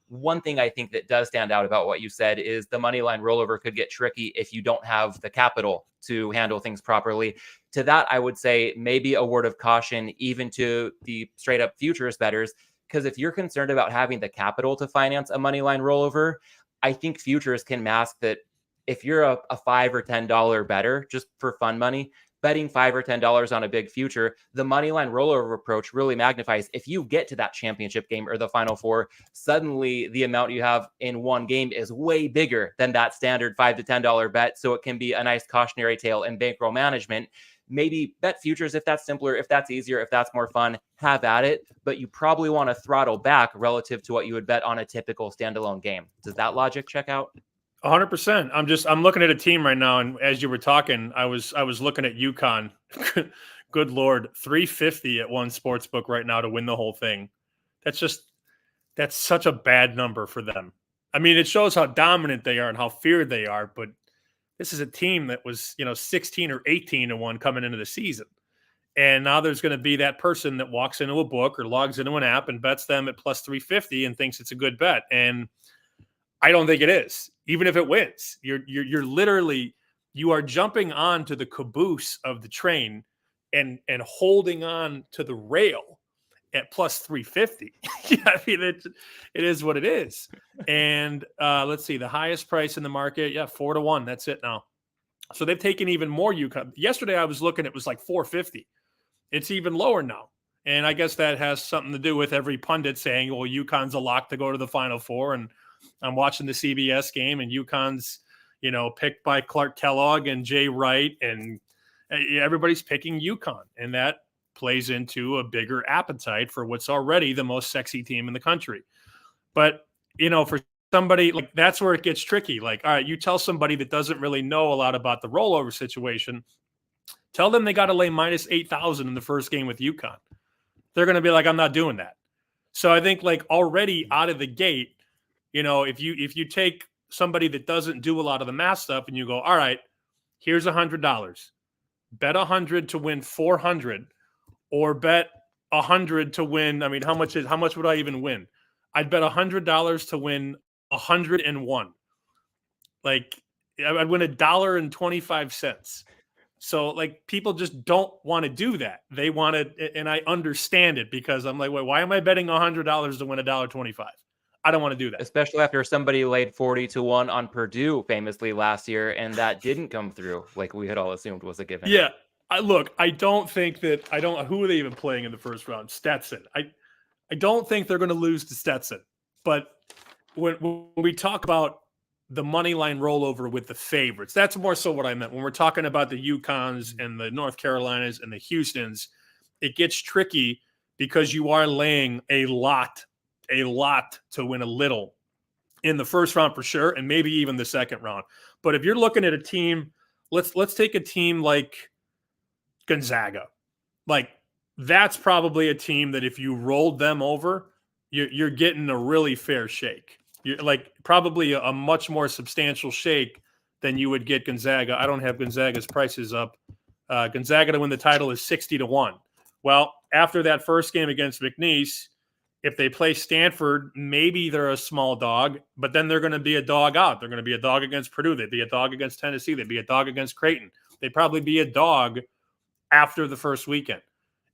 [SPEAKER 1] One thing I think that does stand out about what you said is the money line rollover could get tricky if you don't have the capital to handle things properly. To that, I would say maybe a word of caution, even to the straight up futures bettors, because if you're concerned about having the capital to finance a money line rollover, I think futures can mask that. If you're a $5 or $10 bettor, just for fun money, betting $5 or $10 on a big future, the money line rollover approach really magnifies. If you get to that championship game or the Final Four, suddenly the amount you have in one game is way bigger than that standard $5 to $10 bet. So it can be a nice cautionary tale in bankroll management. Maybe bet futures if that's simpler, if that's easier, if that's more fun, have at it. But you probably want to throttle back relative to what you would bet on a typical standalone game. Does that logic check out?
[SPEAKER 2] 100%. I'm looking at a team right now, and as you were talking, I was looking at UConn. Good Lord, 350 at one sports book right now to win the whole thing. That's such a bad number for them. I mean, it shows how dominant they are and how feared they are, but this is a team that was, 16 or 18 to 1 coming into the season. And now there's going to be that person that walks into a book or logs into an app and bets them at plus 350 and thinks it's a good bet. And I don't think it is. Even if it wins, you're literally, you are jumping onto the caboose of the train and holding on to the rail at plus 350. Yeah, I mean, it is what it is. And let's see, the highest price in the market, 4 to 1. That's it now. So they've taken even more UConn. Yesterday I was looking, it was like 450. It's even lower now. And I guess that has something to do with every pundit saying, well, UConn's a lock to go to the Final Four. And I'm watching the CBS game, and UConn's, picked by Clark Kellogg and Jay Wright, and everybody's picking UConn. And that plays into a bigger appetite for what's already the most sexy team in the country. But, for somebody, like, that's where it gets tricky. Like, all right, you tell somebody that doesn't really know a lot about the rollover situation, tell them they got to lay minus 8,000 in the first game with UConn. They're going to be like, I'm not doing that. So I think, like, already out of the gate, if you take somebody that doesn't do a lot of the math stuff and you go, all right, here's $100, bet 100 to win 400, or bet 100 to win. I mean, how much would I even win? I'd bet $100 to win 101. Like, I'd win $1.25. So, like, people just don't want to do that. They want to, and I understand it, because I'm like, wait, why am I betting $100 to win $1.25? I don't want to do that.
[SPEAKER 1] Especially after somebody laid 40 to 1 on Purdue famously last year, and that didn't come through like we had all assumed was a given.
[SPEAKER 2] Yeah. I don't think that, who are they even playing in the first round? Stetson. I don't think they're going to lose to Stetson. But when we talk about the money line rollover with the favorites, that's more so what I meant. When we're talking about the UConns and the North Carolinas and the Houstons, it gets tricky because you are laying a lot to win a little in the first round for sure, and maybe even the second round. But if you're looking at a team, let's take a team like Gonzaga. Like, that's probably a team that if you rolled them over, you're getting a really fair shake. You're like probably a much more substantial shake than you would get Gonzaga. I don't have Gonzaga's prices up. Gonzaga to win the title is 60 to 1. Well, after that first game against McNeese, if they play Stanford, maybe they're a small dog, but then they're going to be a dog out. They're going to be a dog against Purdue. They'd be a dog against Tennessee. They'd be a dog against Creighton. They'd probably be a dog after the first weekend.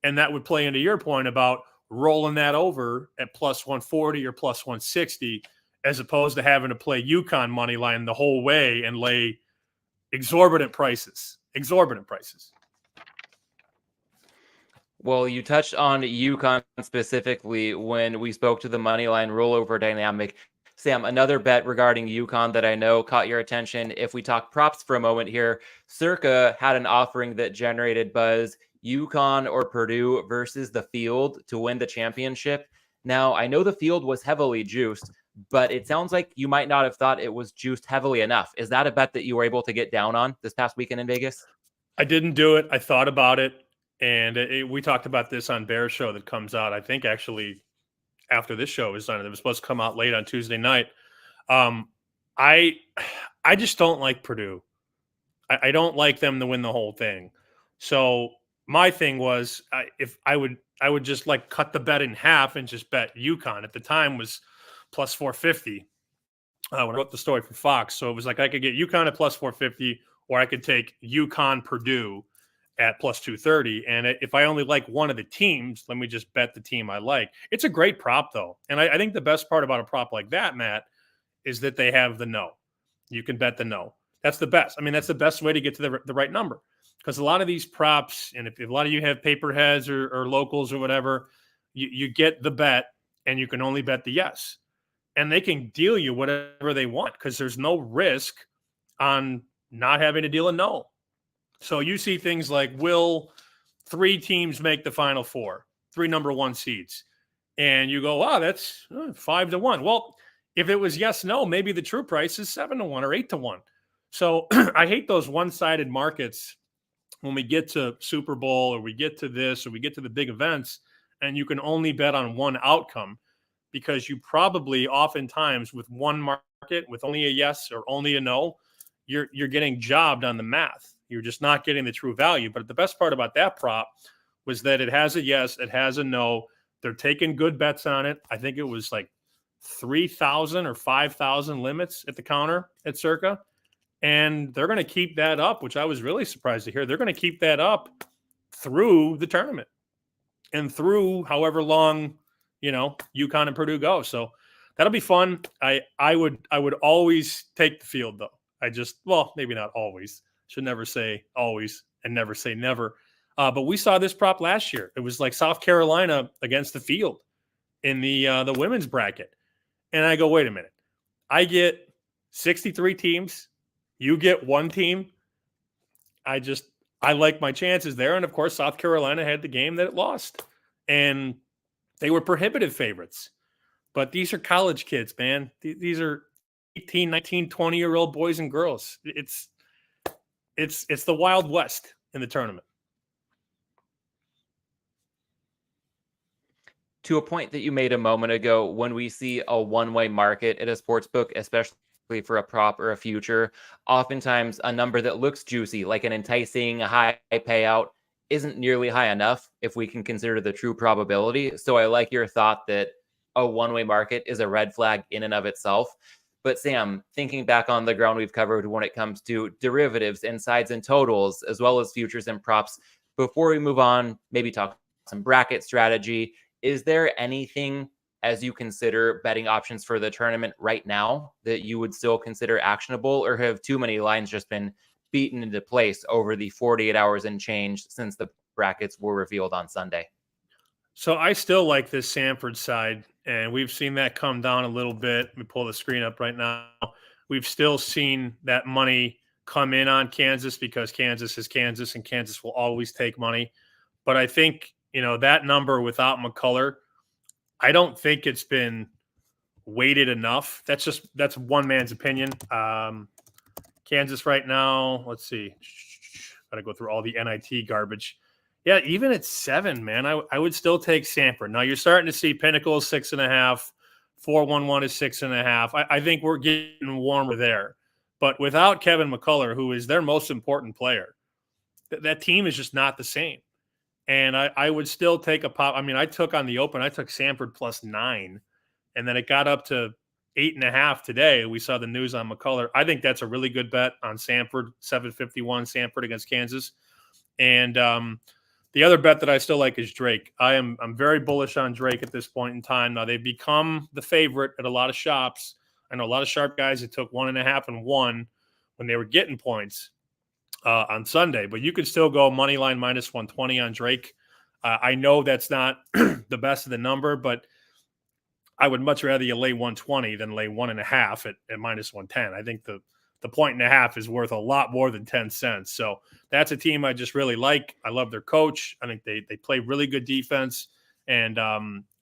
[SPEAKER 2] And that would play into your point about rolling that over at plus 140 or plus 160, as opposed to having to play UConn money line the whole way and lay exorbitant prices.
[SPEAKER 1] Well, you touched on UConn specifically when we spoke to the moneyline rollover dynamic. Sam, another bet regarding UConn that I know caught your attention. If we talk props for a moment here, Circa had an offering that generated buzz. UConn or Purdue versus the field to win the championship. Now, I know the field was heavily juiced, but it sounds like you might not have thought it was juiced heavily enough. Is that a bet that you were able to get down on this past weekend in Vegas?
[SPEAKER 2] I didn't do it. I thought about it, and we talked about this on Bear Show that comes out. I think actually after this show is done. It was supposed to come out late on Tuesday night. Um, I I just don't like Purdue. I don't like them to win the whole thing. So my thing was, if I would just like cut the bet in half and just bet UConn. At the time was plus 450 when I wrote the story for Fox. So it was like I could get UConn at plus 450, or I could take UConn Purdue at plus 230. And if I only like one of the teams, let me just bet the team I like. It's a great prop, though. And I think the best part about a prop like that, Matt, is that they have the no. You can bet the no. That's the best. I mean, that's the best way to get to the right number. Because a lot of these props, and if a lot of you have paper heads or locals or whatever, you get the bet and you can only bet the yes. And they can deal you whatever they want because there's no risk on not having to deal a no. So you see things like, will 3 teams make the Final Four, 3 number 1 seeds? And you go, wow, that's 5-1. Well, if it was yes, no, maybe the true price is 7-1 or 8-1. So I hate those one-sided markets when we get to Super Bowl or we get to this or we get to the big events and you can only bet on one outcome because you probably oftentimes with one market, with only a yes or only a no, you're getting jobbed on the math. You're just not getting the true value. But the best part about that prop was that it has a yes, it has a no. They're taking good bets on it. I think it was like 3,000 or 5,000 limits at the counter at Circa. And they're going to keep that up, which I was really surprised to hear. They're going to keep that up through the tournament and through however long, UConn and Purdue go. So that'll be fun. I would always take the field, though. Maybe not always. Should never say always and never say never. But we saw this prop last year. It was like South Carolina against the field in the women's bracket. And I go, wait a minute. I get 63 teams. You get 1 team. I like my chances there. And of course, South Carolina had the game that it lost. And they were prohibitive favorites. But these are college kids, man. These are 18, 19, 20-year-old boys and girls. It's the Wild West in the tournament.
[SPEAKER 1] To a point that you made a moment ago, when we see a one-way market at a sports book, especially for a prop or a future, oftentimes a number that looks juicy, like an enticing high payout, isn't nearly high enough if we can consider the true probability. So I like your thought that a one-way market is a red flag in and of itself. But Sam, thinking back on the ground we've covered when it comes to derivatives and sides and totals, as well as futures and props, before we move on, maybe talk some bracket strategy. Is there anything as you consider betting options for the tournament right now that you would still consider actionable, or have too many lines just been beaten into place over the 48 hours and change since the brackets were revealed on Sunday?
[SPEAKER 2] So I still like this Samford side, and we've seen that come down a little bit. Let me pull the screen up right now. We've still seen that money come in on Kansas because Kansas is Kansas, and Kansas will always take money. But I think, that number without McCullough, I don't think it's been weighted enough. That's one man's opinion. Kansas right now, let's see. Got to go through all the NIT garbage. Yeah, even at 7, man, I would still take Samford. Now you're starting to see Pinnacle is 6.5, 4-1-1 is 6.5. I think we're getting warmer there. But without Kevin McCullough, who is their most important player, that team is just not the same. And I would still take a pop. I mean, I took on the open, I took Samford plus 9, and then it got up to 8.5 today. We saw the news on McCullough. I think that's a really good bet on Samford, 751 Samford against Kansas. And the other bet that I still like is Drake. I'm very bullish on Drake at this point in time. Now they've become the favorite at a lot of shops. I know a lot of sharp guys that took 1.5 and 1 when they were getting points on Sunday, but you could still go money line minus 120 on Drake. I know that's not the best of the number, but I would much rather you lay 120 than lay 1.5 at minus 110. I think the 1.5 is worth a lot more than 10 cents. So that's a team I just really like. I love their coach. I think they play really good defense. And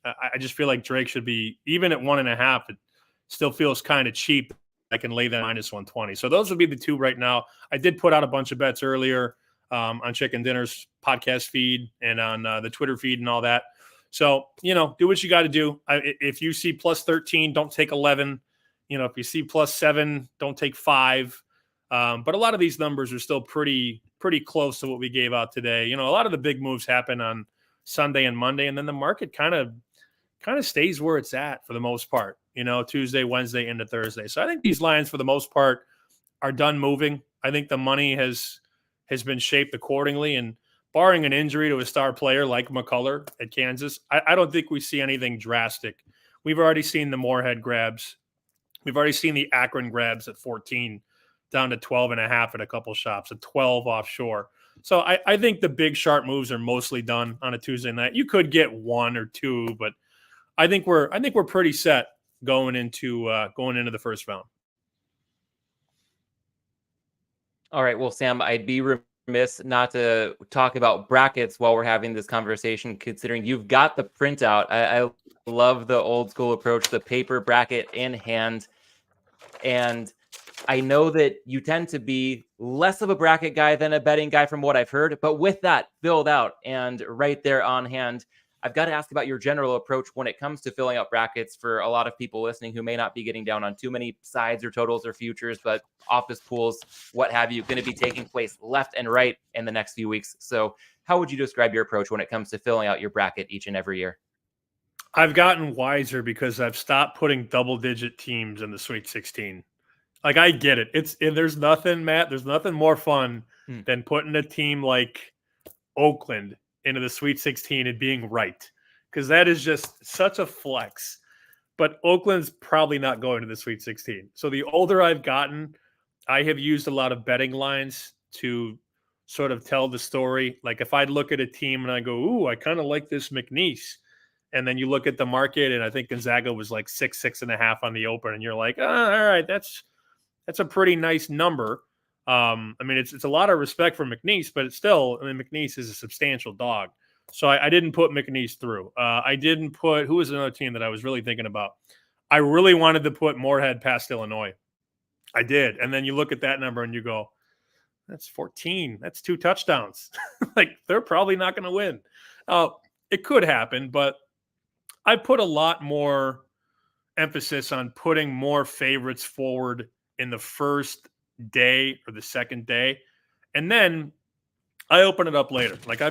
[SPEAKER 2] I just feel like Drake should be, even at 1.5, it still feels kind of cheap. I can lay that minus 120. So those would be the two right now. I did put out a bunch of bets earlier on Chicken Dinner's podcast feed and on the Twitter feed and all that. So, do what you got to do. If you see plus 13, don't take 11. If you see plus 7, don't take 5. But a lot of these numbers are still pretty close to what we gave out today. A lot of the big moves happen on Sunday and Monday, and then the market kind of stays where it's at for the most part, Tuesday, Wednesday into Thursday. So I think these lines for the most part are done moving. I think the money has been shaped accordingly, and barring an injury to a star player like McCullough at Kansas, I don't think we see anything drastic. We've already seen the Moorhead grabs. We've already seen the Akron grabs at 14 down to 12.5 at a couple shops, at 12 offshore. So I think the big sharp moves are mostly done on a Tuesday night. You could get 1 or 2, but I think we're pretty set going into the first round.
[SPEAKER 1] All right. Well, Sam, I'd be remiss not to talk about brackets while we're having this conversation, considering you've got the printout. I love the old school approach, the paper bracket in hand. And I know that you tend to be less of a bracket guy than a betting guy from what I've heard. But with that filled out and right there on hand, I've got to ask about your general approach when it comes to filling out brackets for a lot of people listening who may not be getting down on too many sides or totals or futures, but office pools, what have you, going to be taking place left and right in the next few weeks. So how would you describe your approach when it comes to filling out your bracket each and every year?
[SPEAKER 2] I've gotten wiser because I've stopped putting double-digit teams in the Sweet 16. Like, I get it. There's nothing, Matt. There's nothing more fun than putting a team like Oakland into the Sweet 16 and being right, because that is just such a flex. But Oakland's probably not going to the Sweet 16. So the older I've gotten, I have used a lot of betting lines to sort of tell the story. Like, if I'd look at a team and I go, ooh, I kind of like this McNeese. And then you look at the market, and I think Gonzaga was like 6.5 on the open, and you're like, all right, that's a pretty nice number. I mean, it's a lot of respect for McNeese, but it's still, McNeese is a substantial dog. So I didn't put McNeese through. I didn't put, who was another team that I was really thinking about? I really wanted to put Moorhead past Illinois. I did. And then you look at that number and you go, that's 14. That's 2 touchdowns. Like, they're probably not going to win. It could happen, but I put a lot more emphasis on putting more favorites forward in the first day or the second day. And then I open it up later. Like, I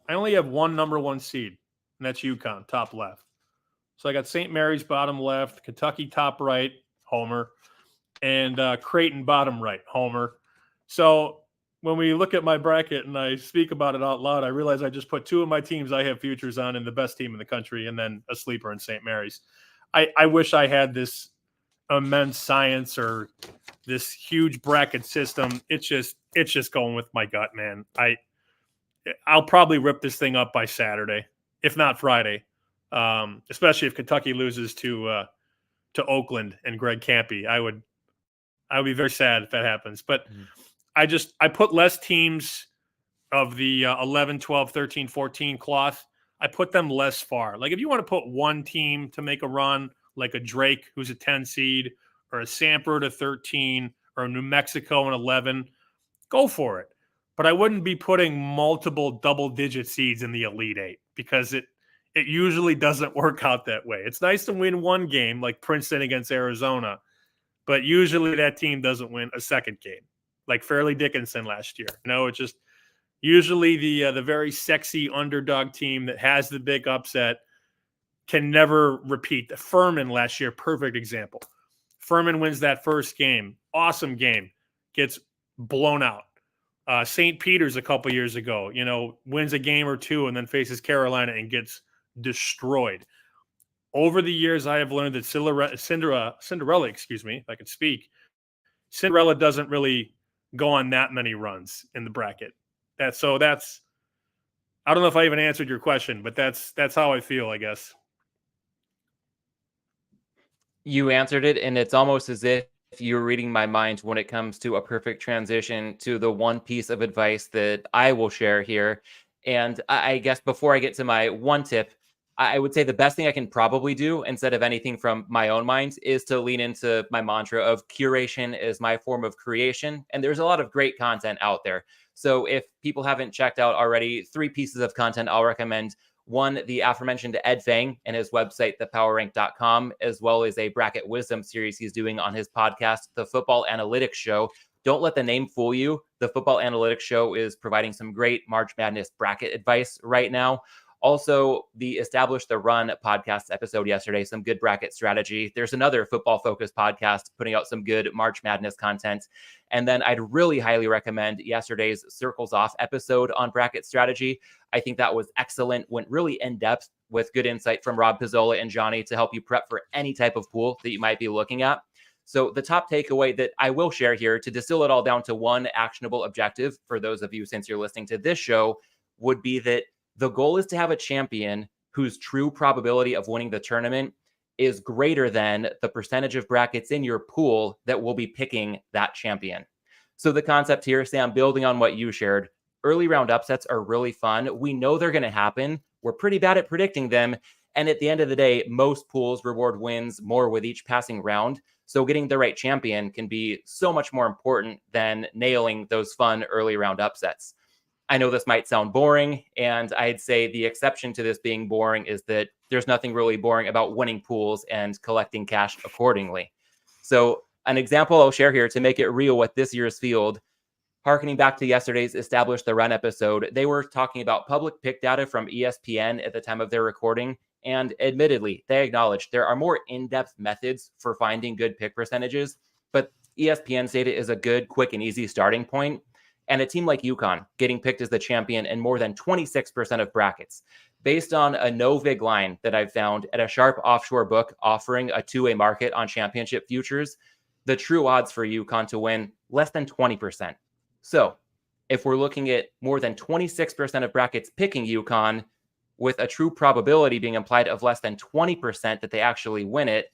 [SPEAKER 2] only have one number 1 seed, and that's UConn, top left. So I got St. Mary's bottom left, Kentucky top right, homer, and Creighton bottom right, homer. So when we look at my bracket and I speak about it out loud, I realize I just put 2 of my teams I have futures on and the best team in the country, and then a sleeper in St. Mary's. I wish I had this immense science or this huge bracket system. It's just going with my gut, man. I'll probably rip this thing up by Saturday, if not Friday. Especially if Kentucky loses to Oakland and Greg Campy. I would be very sad if that happens. But I put less teams of the 11, 12, 13, 14 cloth. I put them less far. Like, if you want to put one team to make a run, like a Drake, who's a 10 seed, or a Samford, a 13, or a New Mexico, an 11, go for it. But I wouldn't be putting multiple double-digit seeds in the Elite Eight, because it usually doesn't work out that way. It's nice to win one game, like Princeton against Arizona, but usually that team doesn't win a second game, like Fairleigh Dickinson last year. It's just usually the very sexy underdog team that has the big upset can never repeat. Furman last year, perfect example. Furman wins that first game, awesome game, gets blown out. St. Peter's a couple years ago, wins a game or 2 and then faces Carolina and gets destroyed. Over the years, I have learned that Cinderella, excuse me, if I could speak, Cinderella doesn't really go on that many runs in the bracket. That's I don't know if I even answered your question, but that's how I feel, I guess.
[SPEAKER 1] You answered it, and it's almost as if you're reading my mind when it comes to a perfect transition to the one piece of advice that I will share here. And I guess before I get to my one tip, I would say the best thing I can probably do instead of anything from my own mind is to lean into my mantra of curation is my form of creation. And there's a lot of great content out there. So if people haven't checked out already, 3 pieces of content I'll recommend. One, the aforementioned Ed Fang and his website, thepowerrank.com, as well as a bracket wisdom series he's doing on his podcast, The Football Analytics Show. Don't let the name fool you. The Football Analytics Show is providing some great March Madness bracket advice right now. Also, the Establish the Run podcast episode yesterday, some good bracket strategy. There's another football-focused podcast putting out some good March Madness content. And then I'd really highly recommend yesterday's Circles Off episode on bracket strategy. I think that was excellent, went really in-depth with good insight from Rob Pizzola and Johnny to help you prep for any type of pool that you might be looking at. So the top takeaway that I will share here to distill it all down to one actionable objective for those of you, since you're listening to this show, would be that the goal is to have a champion whose true probability of winning the tournament is greater than the percentage of brackets in your pool that will be picking that champion. So the concept here, Sam, building on what you shared, early round upsets are really fun. We know they're going to happen. We're pretty bad at predicting them. And at the end of the day, most pools reward wins more with each passing round. So getting the right champion can be so much more important than nailing those fun early round upsets. I know this might sound boring, and I'd say the exception to this being boring is that there's nothing really boring about winning pools and collecting cash accordingly. So an example I'll share here to make it real with this year's field, harkening back to yesterday's Establish the Run episode, they were talking about public pick data from ESPN at the time of their recording, and admittedly, they acknowledged there are more in-depth methods for finding good pick percentages, but ESPN's data is a good, quick, and easy starting point. And a team like UConn getting picked as the champion in more than 26% of brackets, based on a no-vig line that I've found at a sharp offshore book offering a two-way market on championship futures, the true odds for UConn to win less than 20%. So if we're looking at more than 26% of brackets picking UConn with a true probability being implied of less than 20% that they actually win it,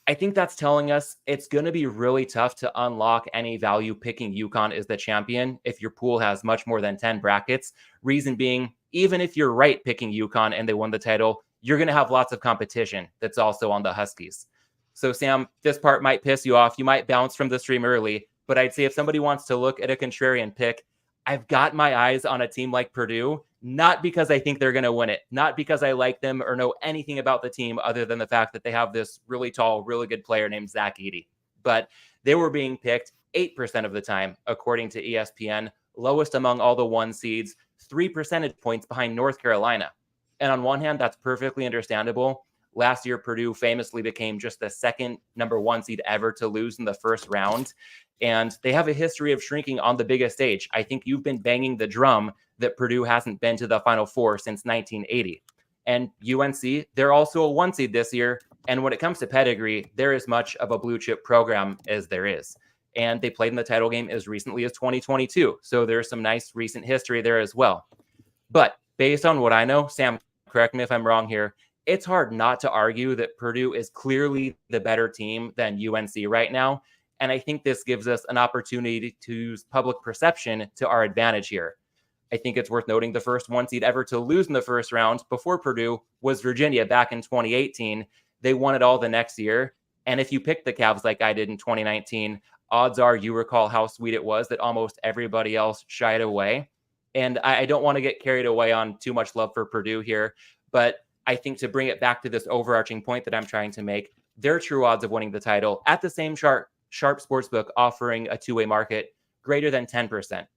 [SPEAKER 1] I think that's telling us it's going to be really tough to unlock any value picking UConn as the champion if your pool has much more than 10 brackets. Reason being, even if you're right picking UConn and they won the title, you're going to have lots of competition that's also on the Huskies. So Sam, this part might piss you off. You might bounce from the stream early, but I'd say if somebody wants to look at a contrarian pick, I've got my eyes on a team like Purdue, not because I think they're going to win it, not because I like them or know anything about the team other than the fact that they have this really tall, really good player named Zach Edey. But they were being picked 8% of the time, according to ESPN, lowest among all the 1 seeds, 3 percentage points behind North Carolina. And on one hand, that's perfectly understandable. Last year, Purdue famously became just the second number 1 seed ever to lose in the first round. And they have a history of shrinking on the biggest stage. I think you've been banging the drum that Purdue hasn't been to the Final Four since 1980. And UNC, they're also a 1 seed this year. And when it comes to pedigree, they're as much of a blue chip program as there is. And they played in the title game as recently as 2022. So there's some nice recent history there as well. But based on what I know, Sam, correct me if I'm wrong here, it's hard not to argue that Purdue is clearly the better team than UNC right now. And I think this gives us an opportunity to use public perception to our advantage here. I think it's worth noting the first 1 seed ever to lose in the first round before Purdue was Virginia back in 2018. They won it all the next year. And if you picked the Cavs like I did in 2019, odds are you recall how sweet it was that almost everybody else shied away. And I don't want to get carried away on too much love for Purdue here, but I think to bring it back to this overarching point that I'm trying to make, their true odds of winning the title at the same sharp sportsbook offering a two-way market greater than 10%.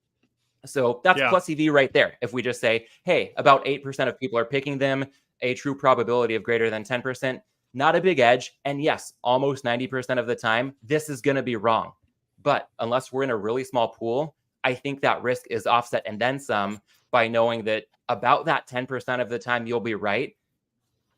[SPEAKER 1] So that's plus EV right there. If we just say, hey, about 8% of people are picking them, a true probability of greater than 10%, not a big edge. And yes, almost 90% of the time, this is going to be wrong. But unless we're in a really small pool, I think that risk is offset and then some by knowing that about that 10% of the time you'll be right.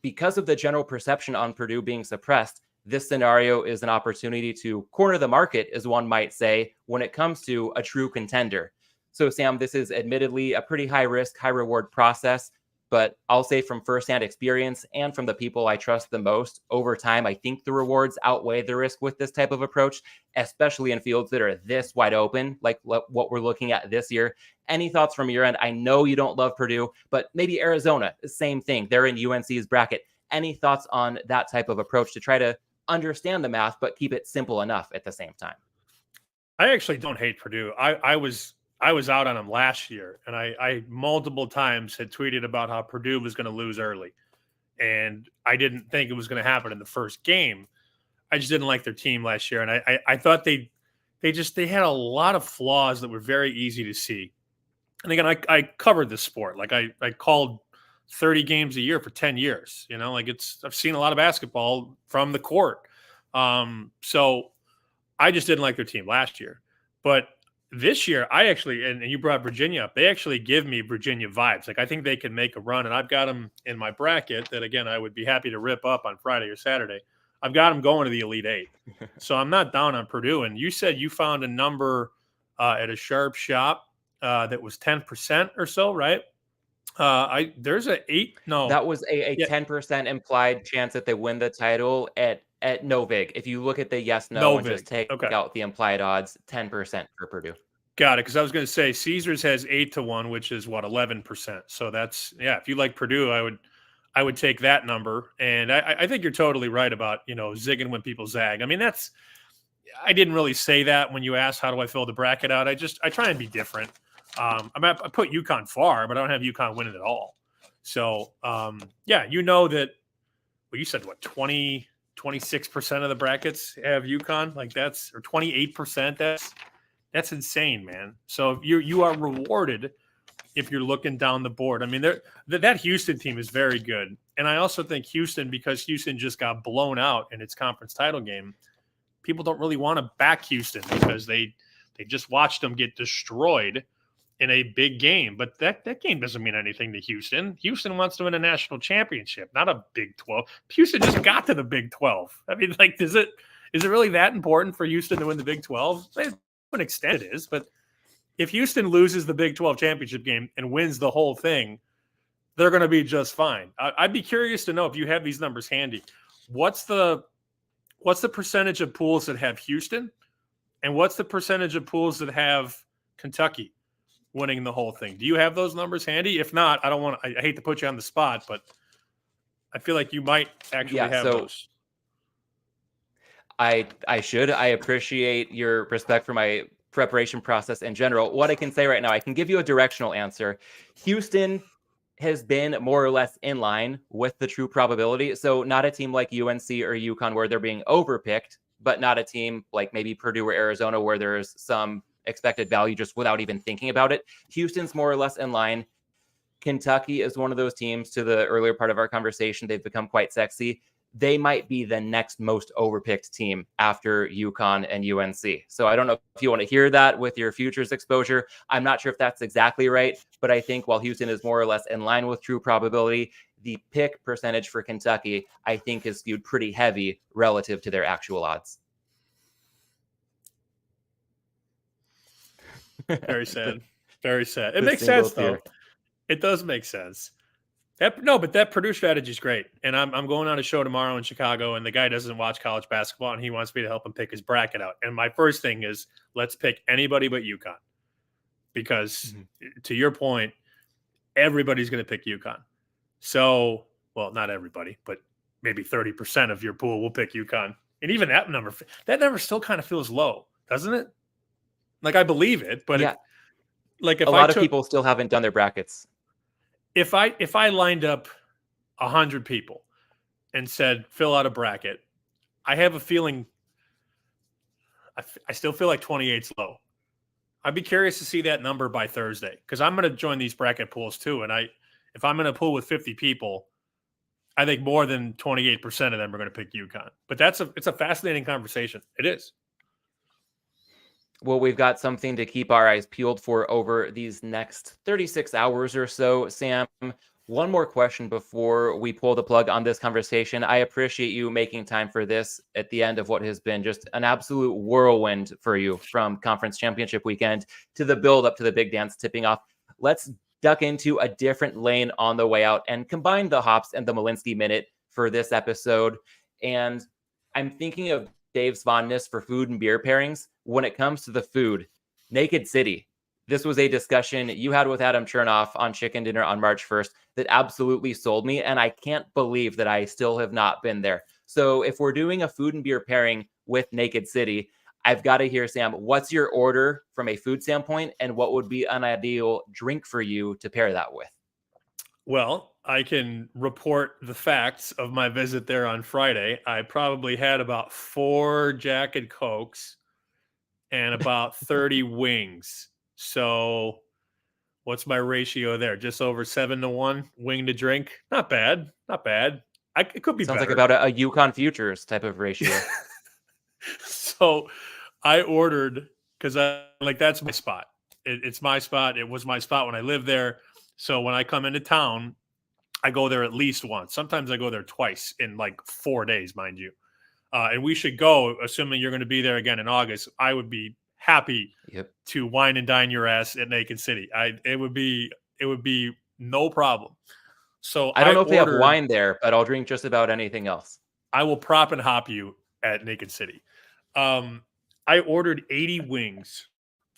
[SPEAKER 1] Because of the general perception on Purdue being suppressed, this scenario is an opportunity to corner the market, as one might say, when it comes to a true contender. So, Sam, this is admittedly a pretty high risk, high reward process, But I'll say from firsthand experience and from the people I trust the most, over time, I think the rewards outweigh the risk with this type of approach, especially in fields that are this wide open, like what we're looking at this year. Any thoughts from your end? I know you don't love Purdue, but maybe Arizona, same thing. They're in UNC's bracket. Any thoughts on that type of approach to try to understand the math, but keep it simple enough at the same time?
[SPEAKER 2] I actually don't hate Purdue. I was out on them last year, and I multiple times had tweeted about how Purdue was going to lose early, and I didn't think it was going to happen in the first game. I just didn't like their team last year, and I thought they had a lot of flaws that were very easy to see. And again, I covered this sport. Like I called 30 games a year for 10 years. I've seen a lot of basketball from the court. So I just didn't like their team last year. But this year, I actually, and you brought Virginia up, they actually give me Virginia vibes. Like, I think they can make a run, and I've got them in my bracket that, again, I would be happy to rip up on Friday or Saturday. I've got them going to the Elite Eight. So I'm not down on Purdue. And you said you found a number at a sharp shop that was 10% or so, right? There's a 8. No,
[SPEAKER 1] that was a 10% implied chance that they win the title at no vig. If you look at the yes, no, and just take out the implied odds, 10% for Purdue.
[SPEAKER 2] Got it. Because I was going to say Caesars has 8-1, which is what, 11%. So that's, yeah. If you like Purdue, I would take that number. And I think you're totally right about, zigging when people zag. I mean, I didn't really say that when you asked how do I fill the bracket out. I try and be different. I put UConn far, but I don't have UConn winning at all. So, yeah, that, well, you said what, 26% of the brackets have UConn? Like or 28%. That's insane, man. So you are rewarded if you're looking down the board. I mean, that Houston team is very good. And I also think Houston, because Houston just got blown out in its conference title game, people don't really want to back Houston because they just watched them get destroyed in a big game. But that game doesn't mean anything to Houston. Houston wants to win a national championship, not a Big 12. Houston just got to the Big 12. I mean, like, is it really that important for Houston to win the Big 12? To an extent it is, but if Houston loses the Big 12 championship game and wins the whole thing, they're going to be just fine. I'd be curious to know, if you have these numbers handy, what's the percentage of pools that have Houston, and what's the percentage of pools that have Kentucky winning the whole thing? Do you have those numbers handy? If not, I hate to put you on the spot, but I feel like you might actually have those.
[SPEAKER 1] I should. I appreciate your respect for my preparation process in general. What I can say right now, I can give you a directional answer. Houston has been more or less in line with the true probability. So not a team like UNC or UConn where they're being overpicked, but not a team like maybe Purdue or Arizona where there's some expected value just without even thinking about it. Houston's more or less in line. Kentucky is one of those teams, to the earlier part of our conversation, they've become quite sexy. They might be the next most overpicked team after UConn and UNC. So I don't know if you want to hear that with your futures exposure. I'm not sure if that's exactly right, but I think while Houston is more or less in line with true probability, the pick percentage for Kentucky, I think, is skewed pretty heavy relative to their actual odds.
[SPEAKER 2] Very sad. Very sad. It makes sense, though. It does make sense. But that Purdue strategy is great. And I'm going on a show tomorrow in Chicago, and the guy doesn't watch college basketball, and he wants me to help him pick his bracket out. And my first thing is, let's pick anybody but UConn. Because to your point, everybody's going to pick UConn. So, well, not everybody, but maybe 30% of your pool will pick UConn. And even that number still kind of feels low, doesn't it? Like, I believe it, but
[SPEAKER 1] yeah.
[SPEAKER 2] If
[SPEAKER 1] a lot of people still haven't done their brackets.
[SPEAKER 2] If I lined up 100 people and said, fill out a bracket, I have a feeling I still feel like 28's low. I'd be curious to see that number by Thursday, because I'm going to join these bracket pools too. And if I'm in a pool with 50 people, I think more than 28% of them are going to pick UConn. But it's a fascinating conversation. It is.
[SPEAKER 1] Well, we've got something to keep our eyes peeled for over these next 36 hours or so. Sam, one more question before we pull the plug on this conversation. I appreciate you making time for this at the end of what has been just an absolute whirlwind for you, from conference championship weekend to the build up to the big dance tipping off. Let's duck into a different lane on the way out and combine the hops and the Malinsky minute for this episode. And I'm thinking of Dave's fondness for food and beer pairings. When it comes to the food, Naked City. This was a discussion you had with Adam Chernoff on Chicken Dinner on March 1st that absolutely sold me. And I can't believe that I still have not been there. So if we're doing a food and beer pairing with Naked City, I've got to hear, Sam, what's your order from a food standpoint, and what would be an ideal drink for you to pair that with?
[SPEAKER 2] Well, I can report the facts of my visit there on Friday. I probably had about 4 Jack and Cokes and about 30 wings. So what's my ratio there? Just over 7-1 wing to drink. Not bad. Not bad. It could be
[SPEAKER 1] Sounds
[SPEAKER 2] better.
[SPEAKER 1] like about a Yukon Futures type of ratio.
[SPEAKER 2] So I ordered, because that's my spot. It's my spot. It was my spot when I lived there. So when I come into town, I go there at least once. Sometimes I go there twice in like 4 days, mind you. And we should go, assuming you're going to be there again in August. I would be happy to wine and dine your ass at Naked City. It would be no problem. So
[SPEAKER 1] I don't know if they have wine there, but I'll drink just about anything else.
[SPEAKER 2] I will prop and hop you at Naked City. I ordered 80 wings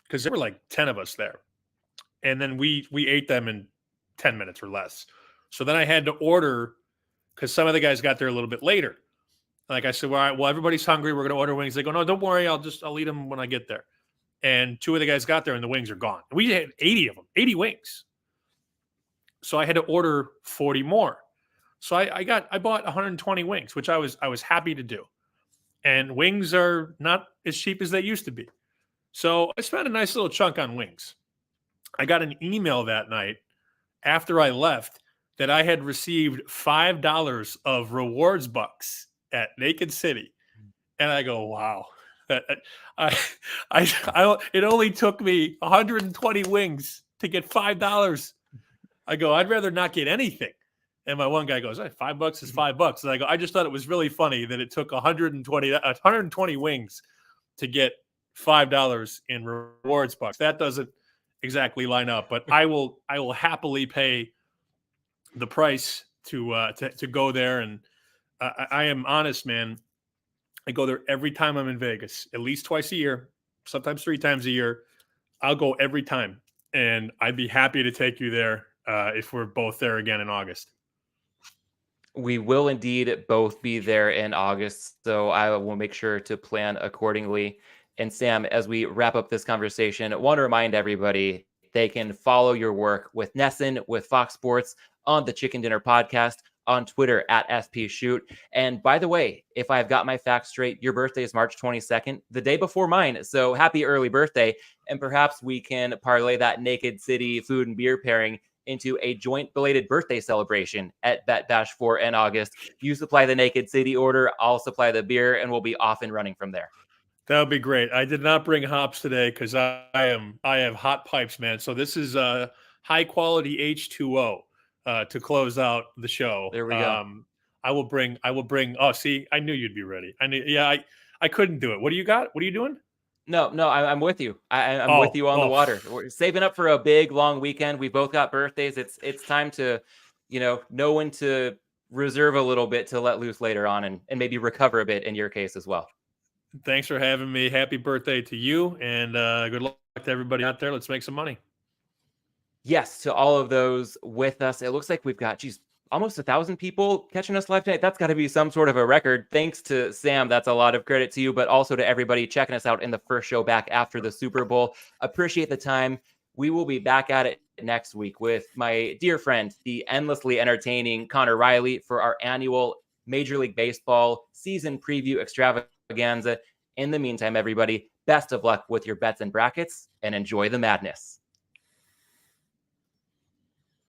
[SPEAKER 2] because there were like 10 of us there. And then we ate them in 10 minutes or less. So then I had to order, because some of the guys got there a little bit later. Like I said, well, everybody's hungry. We're going to order wings. They go, no, don't worry. I'll eat them when I get there. And 2 of the guys got there and the wings are gone. We had 80 of them, 80 wings. So I had to order 40 more. So I bought 120 wings, which I was happy to do. And wings are not as cheap as they used to be. So I spent a nice little chunk on wings. I got an email that night after I left that I had received $5 of rewards bucks at Naked City. And I go, wow. It only took me 120 wings to get $5. I go, I'd rather not get anything. And my one guy goes, hey, $5 is $5. And I go, I just thought it was really funny that it took 120 wings to get $5 in rewards bucks. That doesn't exactly line up, but I will happily pay the price to go there. And I am honest, man. I go there every time I'm in Vegas, at least twice a year, sometimes 3 times a year. I'll go every time, and I'd be happy to take you there if we're both there again in August.
[SPEAKER 1] We will indeed both be there in August, so I will make sure to plan accordingly. And Sam, as we wrap up this conversation, I want to remind everybody they can follow your work with Nesson, with Fox Sports, on the Chicken Dinner podcast, on Twitter at SPShoot. And by the way, if I've got my facts straight, your birthday is March 22nd, the day before mine. So happy early birthday. And perhaps we can parlay that Naked City food and beer pairing into a joint belated birthday celebration at Bet Bash 4 in August. You supply the Naked City order, I'll supply the beer, and we'll be off and running from there.
[SPEAKER 2] That would be great. I did not bring hops today because I have hot pipes, man. So this is high quality H2O to close out the show.
[SPEAKER 1] There we go.
[SPEAKER 2] I will bring. Oh, see, I knew you'd be ready. I couldn't do it. What do you got? What are you doing?
[SPEAKER 1] No, I'm with you. I'm with you on the water. We're saving up for a big, long weekend. We both got birthdays. It's time to, know when to reserve a little bit to let loose later on and maybe recover a bit in your case as well.
[SPEAKER 2] Thanks for having me. Happy birthday to you, and good luck to everybody out there. Let's make some money.
[SPEAKER 1] Yes, to all of those with us. It looks like we've got, almost 1,000 people catching us live tonight. That's got to be some sort of a record. Thanks to Sam. That's a lot of credit to you, but also to everybody checking us out in the first show back after the Super Bowl. Appreciate the time. We will be back at it next week with my dear friend, the endlessly entertaining Connor Riley, for our annual Major League Baseball season preview extravaganza. In the meantime, everybody, best of luck with your bets and brackets, and enjoy the madness.